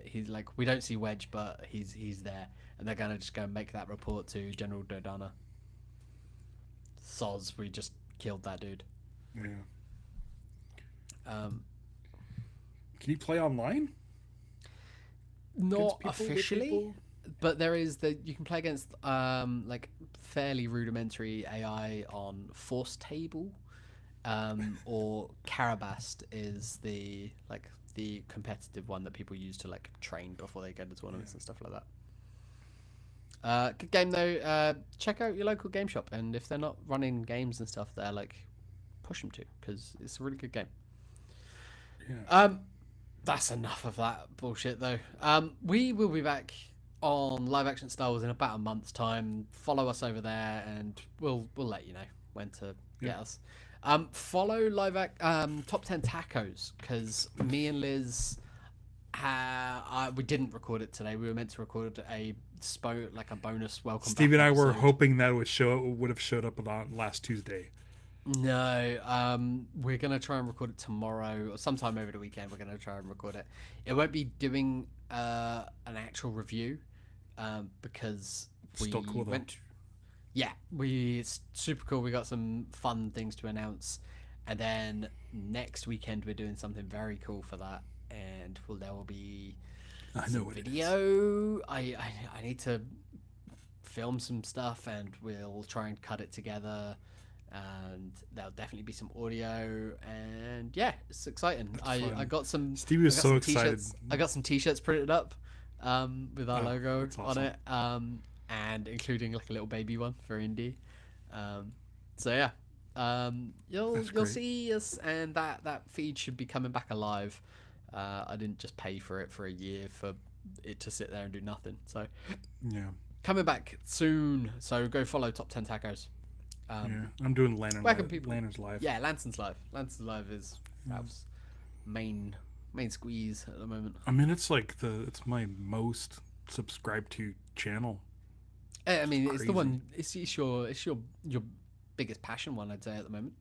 He's like, we don't see Wedge, but he's there, and they're gonna just go and make that report to General Dodonna. Soz, we just killed that dude. Yeah. Um, Can you play online? not Against people, with officially, people? but there is you can play against like fairly rudimentary AI on Force Table, or Karabast is the competitive one that people use to like train before they go to tournaments and stuff like that. Good game though. Check out your local game shop, and if they're not running games and stuff there, like push them to, because it's a really good game. Yeah. That's enough of that bullshit though. We will be back on Live Action Star Wars in about a month's time. Follow us over there, and we'll let you know when to get us. Follow Top 10 Tacos, because me and Liz, we didn't record it today. We were meant to record a bonus welcome. Steve back and I were episode. hoping that would have showed up on last Tuesday. No, we're gonna try and record it tomorrow or sometime over the weekend. We're gonna try and record it. It won't be doing an actual review, because we Still cool, though. Yeah, it's super cool. We got some fun things to announce, and then next weekend we're doing something very cool for that, and there will be I know what it is. video. I need to film some stuff, and we'll try and cut it together. And there'll definitely be some audio, and yeah, it's exciting. I got some. Steve was so excited. T-shirts. I got some T-shirts printed up, with our logo that's awesome. on it, and including like a little baby one for Indy. So yeah, you'll see us, and that feed should be coming back alive. I didn't just pay for it for a year for it to sit there and do nothing. So Yeah. coming back soon. So go follow Top 10 Tacos. Yeah. I'm doing Lantern where can Live. people- Lantern's Live. Yeah, Lanson's Live. Lanson's Live is Ralph's main squeeze at the moment. I mean, it's it's my most subscribed to channel. I mean, it's the crazy. one. It's your biggest passion one, I'd say, at the moment.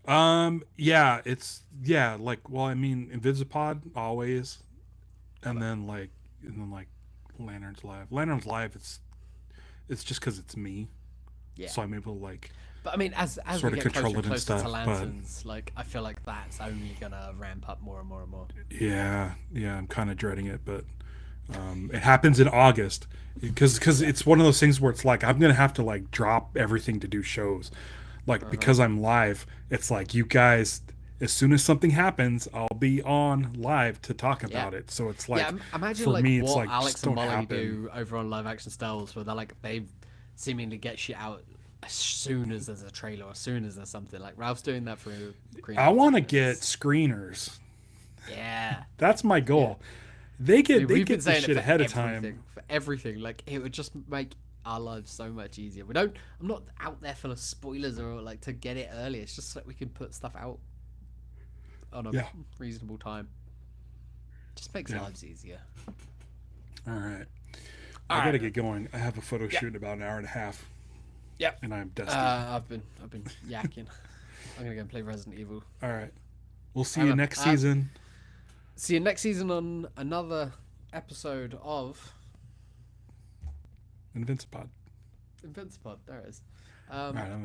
Yeah, like, well, I mean, Invincipod always, and Okay. then like, Lanterns Live. Lanterns Live, it's just because it's me, Yeah. so I'm able to like But I mean, as we sort of get closer control and it and closer to stuff. But lanterns, like I feel like that's only gonna ramp up more and more and more. yeah, I'm kind of dreading it, but it happens in August because Yeah. it's one of those things where it's like I'm gonna have to like drop everything to do shows, like Uh-huh. because I'm live. It's like you guys, as soon as something happens, I'll be on live to talk Yeah. about it. So it's Yeah. like Imagine for like me, it's what like Alex just and don't Molly happen. do over on live action styles, where they seemingly get shit out as soon as there's a trailer, or as soon as there's something. Like Ralph's doing that for Green I Lantern, want to and get it's screeners. yeah, That's my yeah. goal. They Dude, get they we've been get this saying it shit for ahead of time. everything, for everything. Like it would just make our lives so much easier. We don't. I'm not out there full of spoilers or like to get it early. It's just so that we can put stuff out on a Yeah, reasonable time. Just makes yeah. lives easier. All right. All I right, gotta man. get going. I have a photo Yeah. shoot in about an hour and a half, Yeah. and I'm dusty. I've been yakking. I'm gonna go and play Resident Evil. All right. We'll see All you right, next man. season. See you next season on another episode of Invincipod. Invincipod. There it is. All right. I'm gonna hit